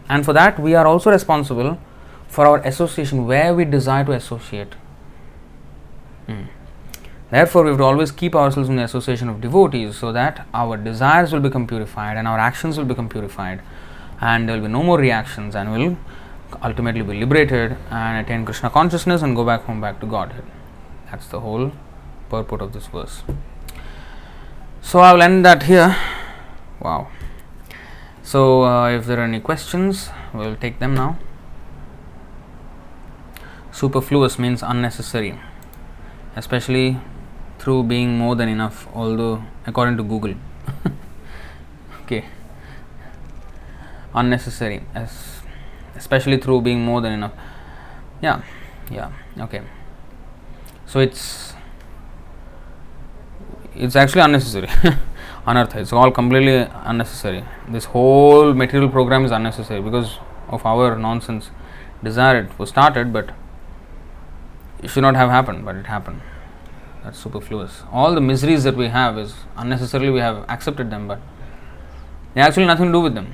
and for that we are also responsible for our association, where we desire to associate. Therefore, we have to always keep ourselves in the association of devotees, so that our desires will become purified and our actions will become purified, and there will be no more reactions, and we will ultimately be liberated and attain Krishna consciousness and go back home, back to Godhead. That's the whole purport of this verse. So I will end that here. Wow. So if there are any questions, we will take them now. Superfluous means unnecessary, especially through being more than enough, although according to Google. Okay. Unnecessary, especially through being more than enough. Yeah, okay. So it's actually unnecessary. Anartha, it's all completely unnecessary. This whole material program is unnecessary because of our nonsense desire. It was started, but it should not have happened, but it happened. That's superfluous. All the miseries that we have is unnecessarily we have accepted them, but they have actually nothing to do with them.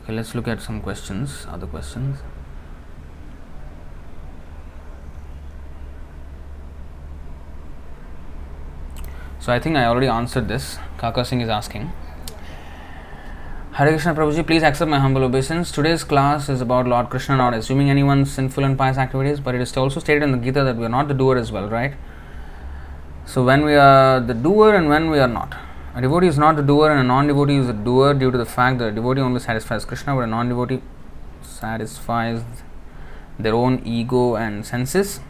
Okay, let's look at some questions, other questions. So I think I already answered this. Kaka Singh is asking, Hare Krishna Prabhuji, please accept my humble obeisance. Today's class is about Lord Krishna, not assuming anyone's sinful and pious activities, but it is also stated in the Gita that we are not the doer as well, right? So when we are the doer and when we are not. A devotee is not the doer and a non-devotee is the doer due to the fact that a devotee only satisfies Krishna, but a non-devotee satisfies their own ego and senses.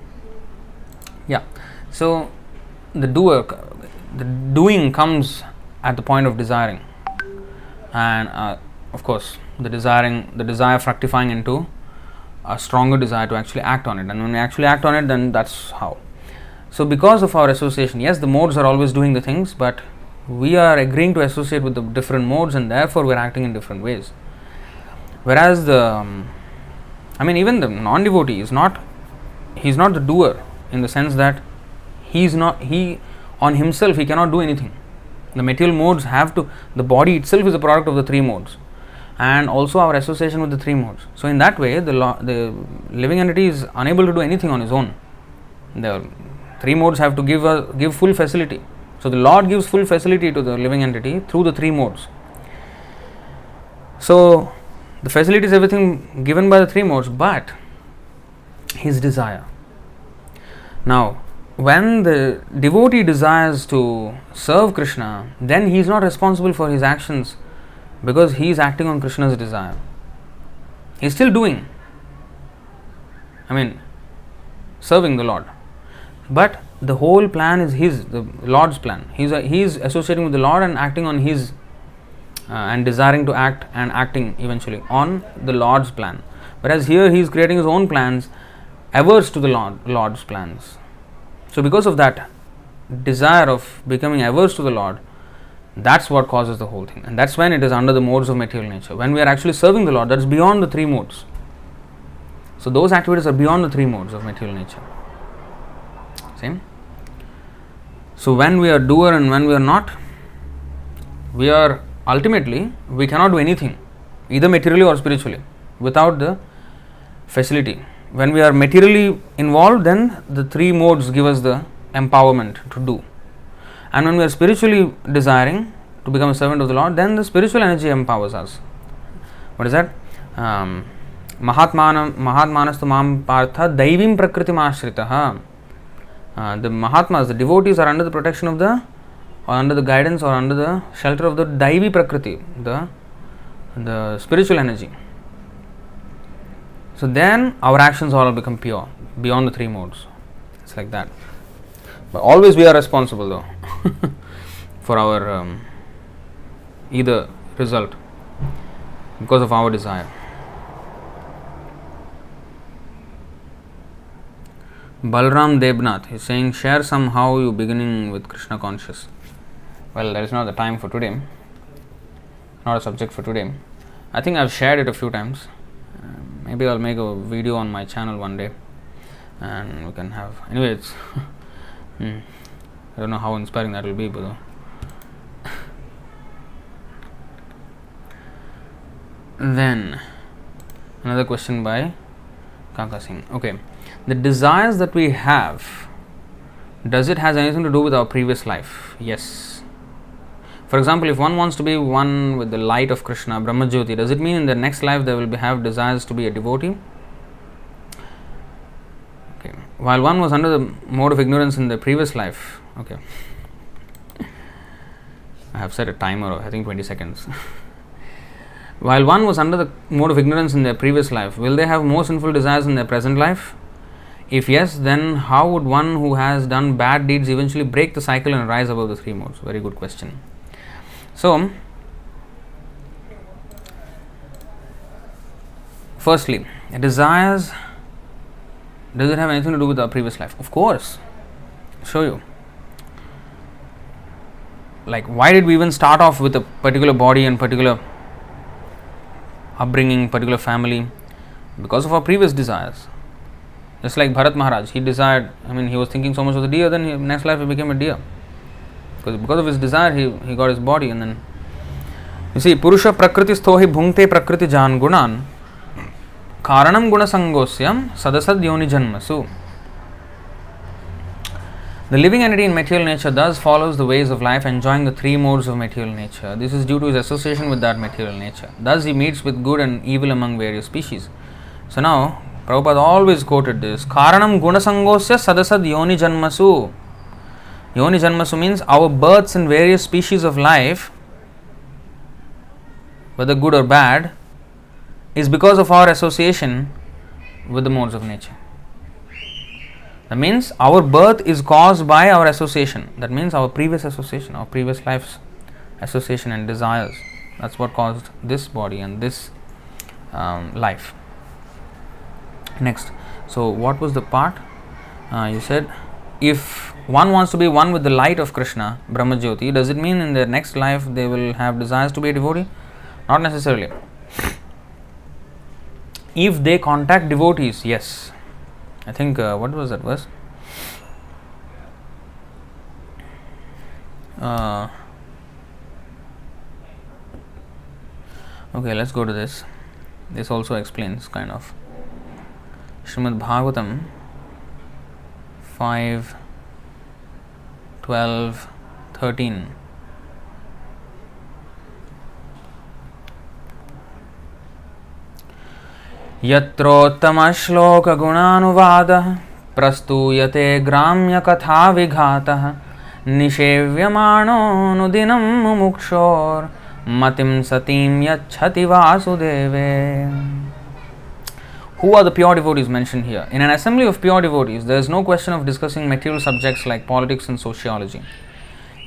Yeah. So the doing comes at the point of desiring, and of course the desire fructifying into a stronger desire to actually act on it, and when we actually act on it, then that's how. So because of our association, yes, the modes are always doing the things, but we are agreeing to associate with the different modes, and therefore we are acting in different ways. Whereas even the non-devotee he's not the doer, in the sense that he on himself he cannot do anything. The material modes the body itself is a product of the three modes, and also our association with the three modes. So in that way, the living entity is unable to do anything on his own. The three modes have to give full facility. So the Lord gives full facility to the living entity through the three modes. So the facility is everything given by the three modes, but his desire. Now, when the devotee desires to serve Krishna, then he is not responsible for his actions, because he is acting on Krishna's desire. He is still doing, serving the Lord, but the whole plan is the Lord's plan. He is associating with the Lord and acting on his and desiring to act and acting eventually on the Lord's plan. Whereas here he is creating his own plans, averse to the Lord's plans. So because of that desire of becoming averse to the Lord, that's what causes the whole thing, and that's when it is under the modes of material nature. When we are actually serving the Lord, that's beyond the three modes. So those activities are beyond the three modes of material nature. Same. So when we are doer and when we are not, we are ultimately, we cannot do anything, either materially or spiritually, without the facility. When we are materially involved, then the three modes give us the empowerment to do. And when we are spiritually desiring to become a servant of the Lord, then the spiritual energy empowers us. What is that? Mahatmanastu mam partha daivim prakritim ashritaha. The Mahatmas, the devotees, are under the protection of the, or under the guidance or under the shelter of the Daivi Prakriti, the spiritual energy. So then our actions all become pure, beyond the three modes. It's like that. But always we are responsible though for our either result because of our desire. Balram Debnath is saying, share some how you beginning with Krishna conscious. Well, that is not the time for today, not a subject for today. I think I've shared it a few times. Maybe I'll make a video on my channel one day and we can have, anyway, it's I don't know how inspiring that will be, but then another question by Kaka Singh. Okay, the desires that we have, does it has anything to do with our previous life? Yes. For example, if one wants to be one with the light of Krishna, Brahmajyoti, does it mean in the next life they will have desires to be a devotee? Okay. While one was under the mode of ignorance in the previous life, okay, I have set a timer of I think 20 seconds. While one was under the mode of ignorance in their previous life, will they have more sinful desires in their present life? If yes, then how would one who has done bad deeds eventually break the cycle and rise above the three modes? Very good question. So, firstly, desires, does it have anything to do with our previous life? Of course. I'll show you. Like, why did we even start off with a particular body and particular upbringing, particular family? Because of our previous desires. Just like Bharat Maharaj, he desired, he was thinking so much of the deer, then next life he became a deer. Because of his desire, he got his body, and then you see, Purusha Prakriti Sthohi Bhunkte Prakriti Jan Gunan Karanam Guna Sangosyam Sadasad Yoni Janmasu. The living entity in material nature thus follows the ways of life, enjoying the three modes of material nature. This is due to his association with that material nature. Thus he meets with good and evil among various species. So now, Prabhupada always quoted this, Karanam Guna Sangosya Sadasad Yoni Janmasu. Yoni Janmasu means our births in various species of life, whether good or bad, is because of our association with the modes of nature. That means our birth is caused by our association. That means our previous association, our previous life's association and desires. That's what caused this body and this life. Next, so what was the part? You said, if one wants to be one with the light of Krishna, Brahmajyoti, does it mean in their next life they will have desires to be a devotee? Not necessarily. If they contact devotees, yes. I think, what was that verse? Okay, let's go to this. This also explains kind of. Srimad Bhagavatam 5, 12, 13. Yatrottama shloka gunanuvada prastuyate gramya katha vighatah nishevyamano nudinam mumukshor matim satim yachhati vasudeve. Who are the pure devotees mentioned here? In an assembly of pure devotees, there is no question of discussing material subjects like politics and sociology.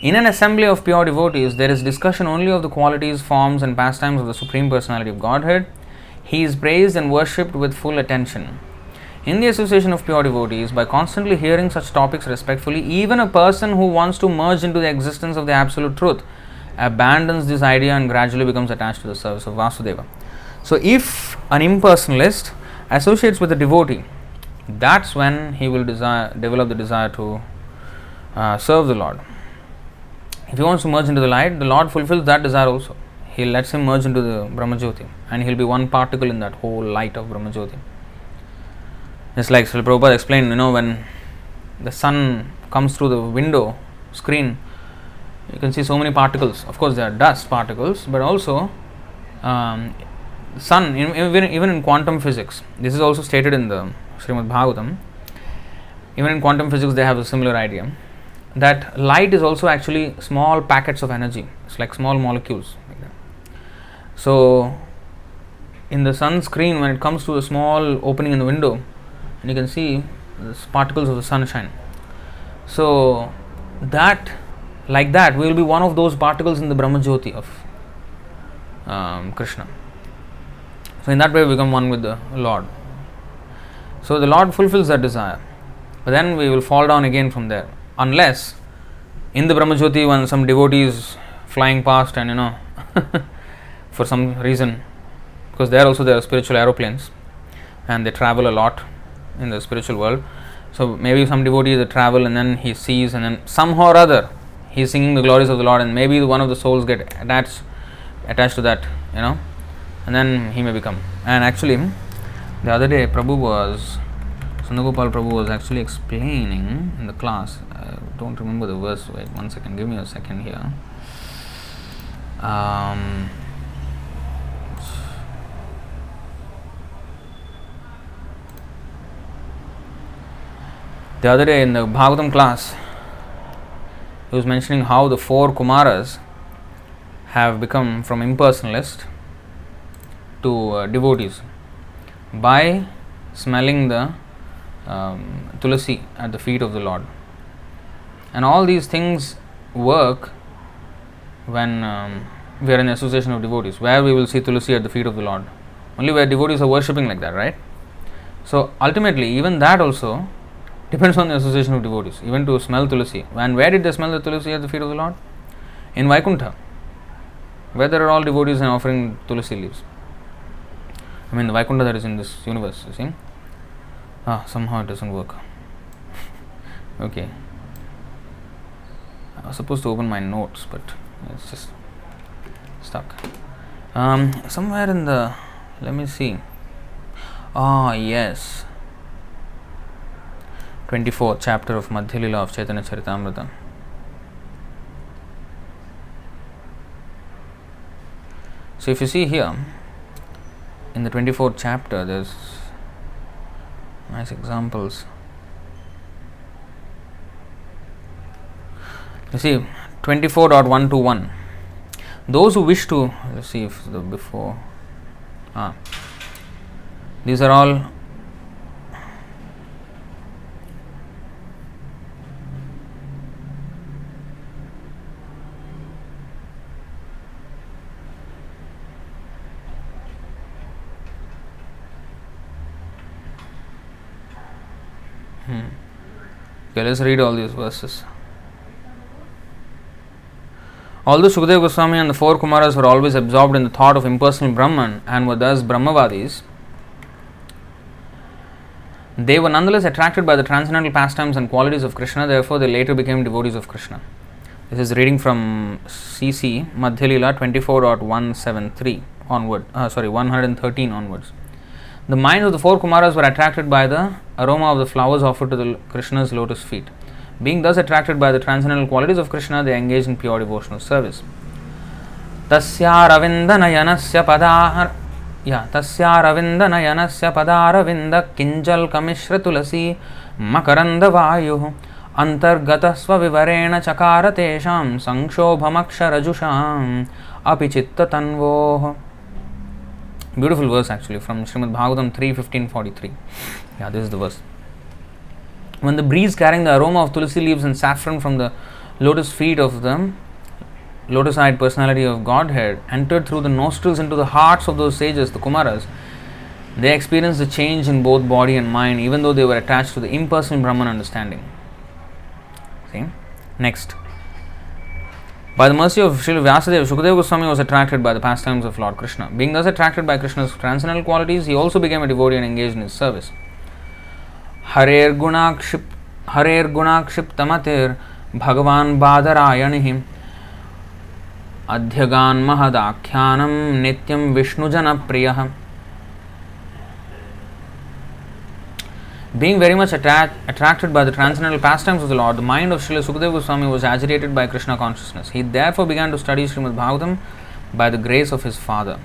In an assembly of pure devotees, there is discussion only of the qualities, forms and pastimes of the Supreme Personality of Godhead. He is praised and worshipped with full attention. In the association of pure devotees, by constantly hearing such topics respectfully, even a person who wants to merge into the existence of the Absolute Truth abandons this idea and gradually becomes attached to the service of Vasudeva. So, if an impersonalist associates with a devotee, that's when he will develop the desire to serve the Lord. If he wants to merge into the light, the Lord fulfills that desire also. He lets him merge into the Brahmajyoti, and he'll be one particle in that whole light of Brahmajyoti. It's like Srila Prabhupada explained, when the sun comes through the window screen, you can see so many particles. Of course, they are dust particles, but also sun, even in quantum physics, this is also stated in the Srimad Bhagavatam. Even in quantum physics, they have a similar idea that light is also actually small packets of energy. It's like small molecules. Like that. So, in the sun screen, when it comes to a small opening in the window, and you can see the particles of the sunshine. So, like that, we will be one of those particles in the Brahmajyoti of Krishna. So, in that way, we become one with the Lord. So, the Lord fulfills that desire. But then we will fall down again from there. Unless, in the Brahmajyoti, when some devotee is flying past and, for some reason, because there are spiritual aeroplanes and they travel a lot in the spiritual world. So, maybe some devotee they travel and then he sees, and then somehow or other he is singing the glories of the Lord, and maybe one of the souls get attached to that, and then he may become. And actually, the other day Sandagopal Prabhu was actually explaining in the class. I don't remember the verse. Wait 1 second. Give me a second here. The other day in the Bhagavatam class, he was mentioning how the 4 Kumaras have become from impersonalist to devotees by smelling the tulasi at the feet of the Lord. And all these things work when we are in association of devotees, where we will see tulasi at the feet of the Lord. Only where devotees are worshipping like that, right? So ultimately, even that also depends on the association of devotees, even to smell tulasi. And where did they smell the tulasi at the feet of the Lord? In Vaikuntha, where there are all devotees and offering tulasi leaves. I mean, the Vaikuntha that is in this universe, you see. Somehow it doesn't work. Okay. I was supposed to open my notes, but it's just stuck. Somewhere in the, let me see. Yes. 24th chapter of Madhya Lila of Chaitanya Charitamrita. So if you see here, in the 24th chapter, there's nice examples. You see, 24.121. Those who wish to, let's see if the before. These are all Okay, let's read all these verses. Although Sukadeva Goswami and the 4 Kumaras were always absorbed in the thought of impersonal Brahman and were thus Brahmavadis, they were nonetheless attracted by the transcendental pastimes and qualities of Krishna, therefore they later became devotees of Krishna. This is reading from CC Madhya Lila 24.173 onward, 113 onwards. The minds of the 4 Kumaras were attracted by the aroma of the flowers offered to the Krishna's lotus feet. Being thus attracted by the transcendental qualities of Krishna, they engaged in pure devotional service. Tasyaravinda padaravinda kinjal kamishra tulasi makaranda vayu antargata svavivarena chakara tesham sanshobhamaksharajusham apichitta tanvoh. Beautiful verse actually from Srimad Bhagavatam 3:15-43. Yeah, this is the verse. When the breeze carrying the aroma of tulsi leaves and saffron from the lotus feet of the lotus-eyed personality of Godhead entered through the nostrils into the hearts of those sages, the Kumaras, they experienced a change in both body and mind, even though they were attached to the impersonal Brahman understanding. See? Next. By the mercy of Srila Vyasadeva, Sukadeva Goswami was attracted by the pastimes of Lord Krishna. Being thus attracted by Krishna's transcendental qualities, he also became a devotee and engaged in his service. Harer gunakshiptamatir Bhagavan Badarayanihi Adhyagan Mahadakhyanam Nityam Vishnu Jana Priyah. Being very much attracted by the transcendental pastimes of the Lord, the mind of Srila Sukadeva Goswami was agitated by Krishna consciousness. He therefore began to study Srimad Bhagavatam by the grace of his father.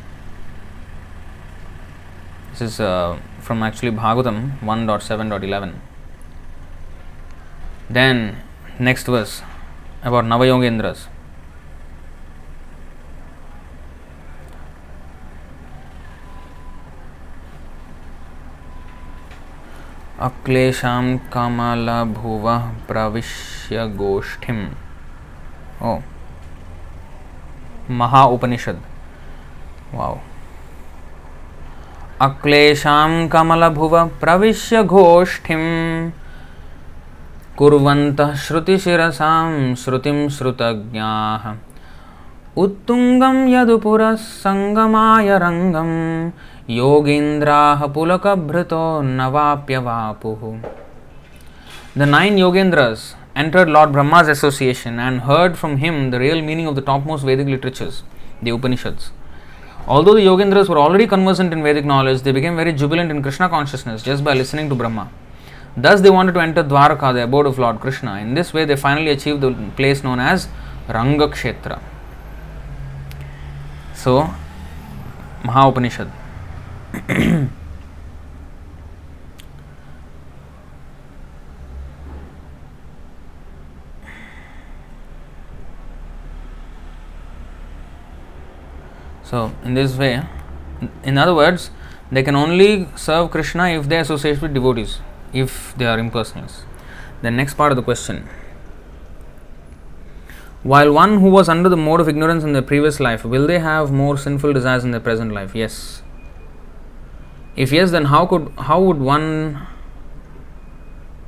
This is from actually Bhagavatam 1.7.11. Then, next verse about Navayogendras. Aklesham kamala bhuva pravishya goshthim. Oh, Maha Upanishad. Wow. Aklesham kamala bhuva pravishya goshthim kurvantah shruti shirasam shrutim shrutagnah uttungam yadupuras sangamaya rangam yogendraha pulakabhrito navapyavapuhu. The 9 Yogendras entered Lord Brahma's association and heard from him the real meaning of the topmost Vedic literatures, the Upanishads. Although the Yogendras were already conversant in Vedic knowledge, they became very jubilant in Krishna consciousness just by listening to Brahma. Thus they wanted to enter Dwaraka, the abode of Lord Krishna. In this way they finally achieved the place known as Rangakshetra. So, Maha Upanishad. So, in this way, in other words, they can only serve Krishna if they associate with devotees, if they are impersonals. The next part of the question. While one who was under the mode of ignorance in their previous life, will they have more sinful desires in their present life? Yes. If yes, then how would one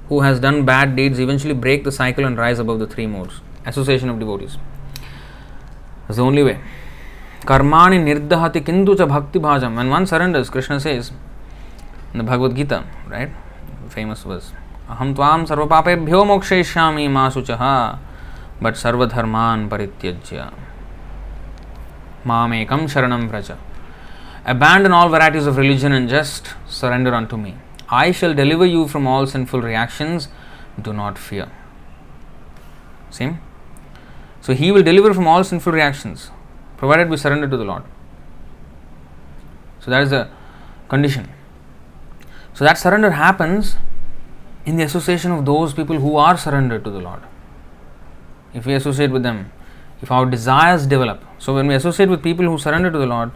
who has done bad deeds eventually break the cycle and rise above the 3 modes? Association of devotees. That's the only way. Karmani nirdahati kintu cha bhakti bhajam. When one surrenders, Krishna says in the Bhagavad Gita, right? Famous verse. Aham tvam sarva papebhyo mokshayishyami ma suchaha but sarva dharman parityajya mamekam sharanam vraja. Abandon all varieties of religion and just surrender unto me. I shall deliver you from all sinful reactions. Do not fear. See? So he will deliver from all sinful reactions, provided we surrender to the Lord. So that is the condition. So that surrender happens in the association of those people who are surrendered to the Lord. If we associate with them, if our desires develop. So when we associate with people who surrender to the Lord,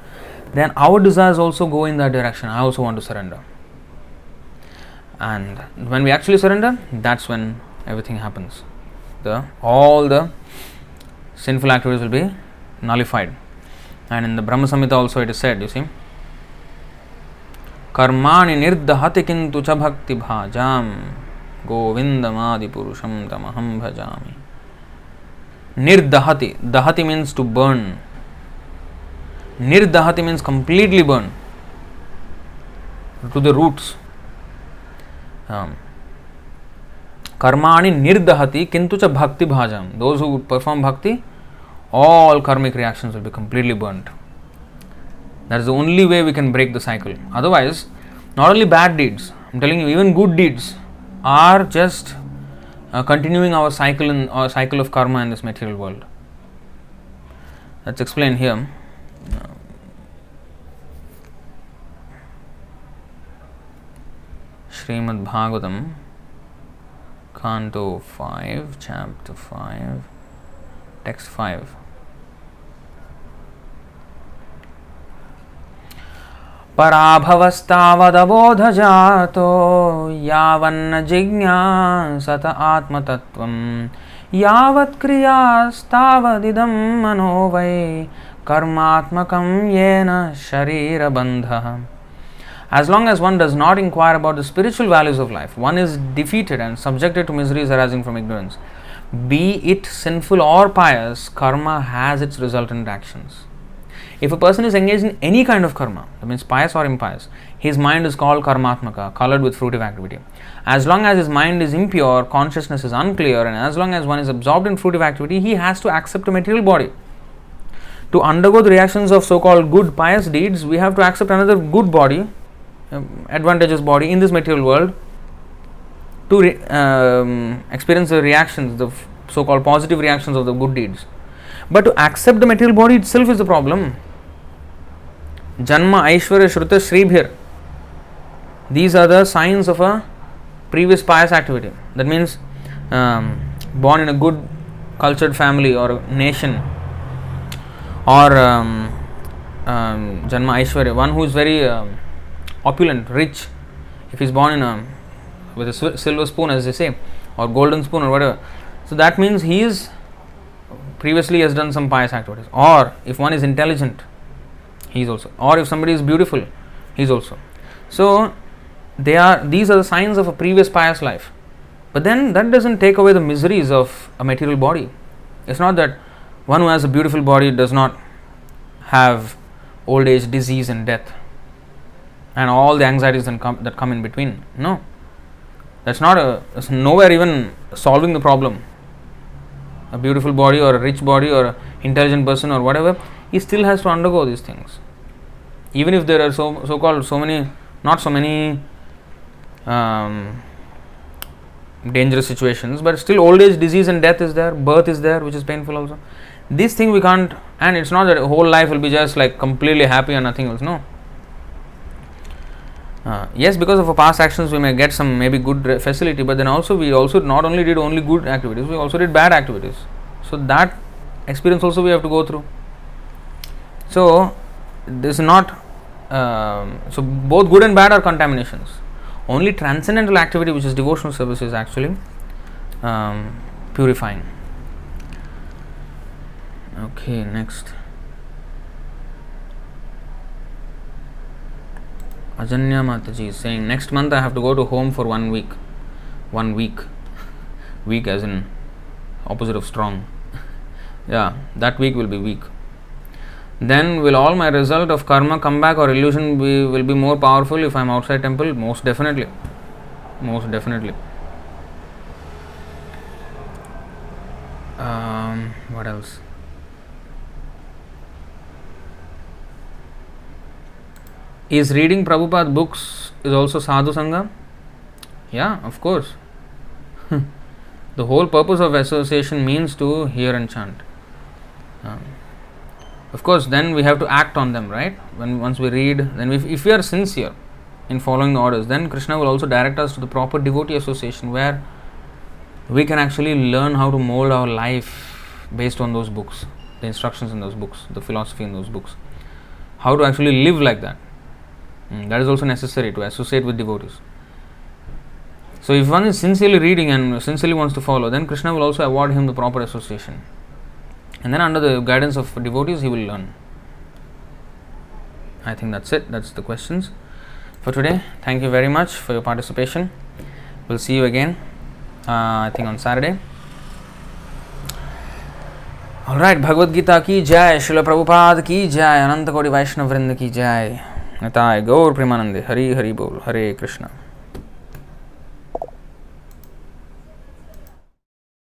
then our desires also go in that direction. I also want to surrender. And when we actually surrender, that's when everything happens. All the sinful activities will be nullified. And in the Brahma Samhita also it is said, you see, Karmani nirdahati kintu cha bhakti bhajam govindamadi purusham tamaham bhajami. Nirdahati. Dahati means to burn. Nirdahati means completely burn to the roots. Karmani nirdahati kintu cha bhakti bhajam. Those who perform bhakti, all karmic reactions will be completely burnt. That is the only way we can break the cycle. Otherwise, not only bad deeds, I'm telling you, even good deeds are just continuing our cycle of karma in this material world. That's explained here. Srimad Bhagavatam, Canto 5, Chapter 5, Text 5. Parabhavastavadojato yavanna jignasata atmatattvam yavat kriyastavadidam manovai karmatmakam yena sharira bandha. As long as one does not inquire about the spiritual values of life, one is defeated and subjected to miseries arising from ignorance. Be it sinful or pious, karma has its resultant actions. If a person is engaged in any kind of karma, that means pious or impious, his mind is called karmatmaka, colored with fruitive activity. As long as his mind is impure, consciousness is unclear, and as long as one is absorbed in fruitive activity, he has to accept a material body. To undergo the reactions of so-called good pious deeds, we have to accept another good body, advantageous body in this material world, to experience the reactions, the so-called positive reactions of the good deeds. But to accept the material body itself is the problem. Janma, Aishwarya, Shruta, Shribhir. These are the signs of a previous pious activity. That means born in a good cultured family or nation, or Janma Aishwarya, one who is very opulent, rich. If he is born in with a silver spoon, as they say, or golden spoon or whatever, so that means he is previously has done some pious activities. Or if one is intelligent, he is also. Or if somebody is beautiful, he is also. So these are the signs of a previous pious life. But then that doesn't take away the miseries of a material body. It's not that one who has a beautiful body does not have old age, disease and death and all the anxieties that come in between. No, that's nowhere even solving the problem. A beautiful body or a rich body or an intelligent person or whatever, he still has to undergo these things. Even if there are not so many dangerous situations, but still old age, disease and death is there, birth is there, which is painful also. This thing we can't, and it's not that a whole life will be just like completely happy and nothing else. No. Yes, because of our past actions we may get some maybe good facility, but then we not only did only good activities, we also did bad activities. So that experience also we have to go through. So this is not so both good and bad are contaminations. Only transcendental activity, which is devotional service, is actually purifying. Okay, next. Ajanya Mataji is saying, next month I have to go to home for 1 week. 1 week. Weak as in opposite of strong. Yeah, that week will be weak. Then will all my result of karma come back, or illusion will be more powerful if I am outside temple? Most definitely. Most definitely. What else? Is reading Prabhupada books is also sadhu sangha? Yeah, of course. The whole purpose of association means to hear and chant. Of course, then we have to act on them, right? Once we read, then if we are sincere in following the orders, then Krishna will also direct us to the proper devotee association, where we can actually learn how to mold our life based on those books, the instructions in those books, the philosophy in those books, how to actually live like that. That is also necessary to associate with devotees. So if one is sincerely reading and sincerely wants to follow, then Krishna will also award him the proper association. And then under the guidance of devotees, he will learn. I think that's it. That's the questions for today. Thank you very much for your participation. We'll see you again, I think on Saturday. Alright, Bhagavad Gita ki jai, Srila Prabhupada ki jai, Ananta Koti Vaishnava Vrinda ki jai. Natai Gaur Premanande, Hari Hari Bol, Hare Krishna.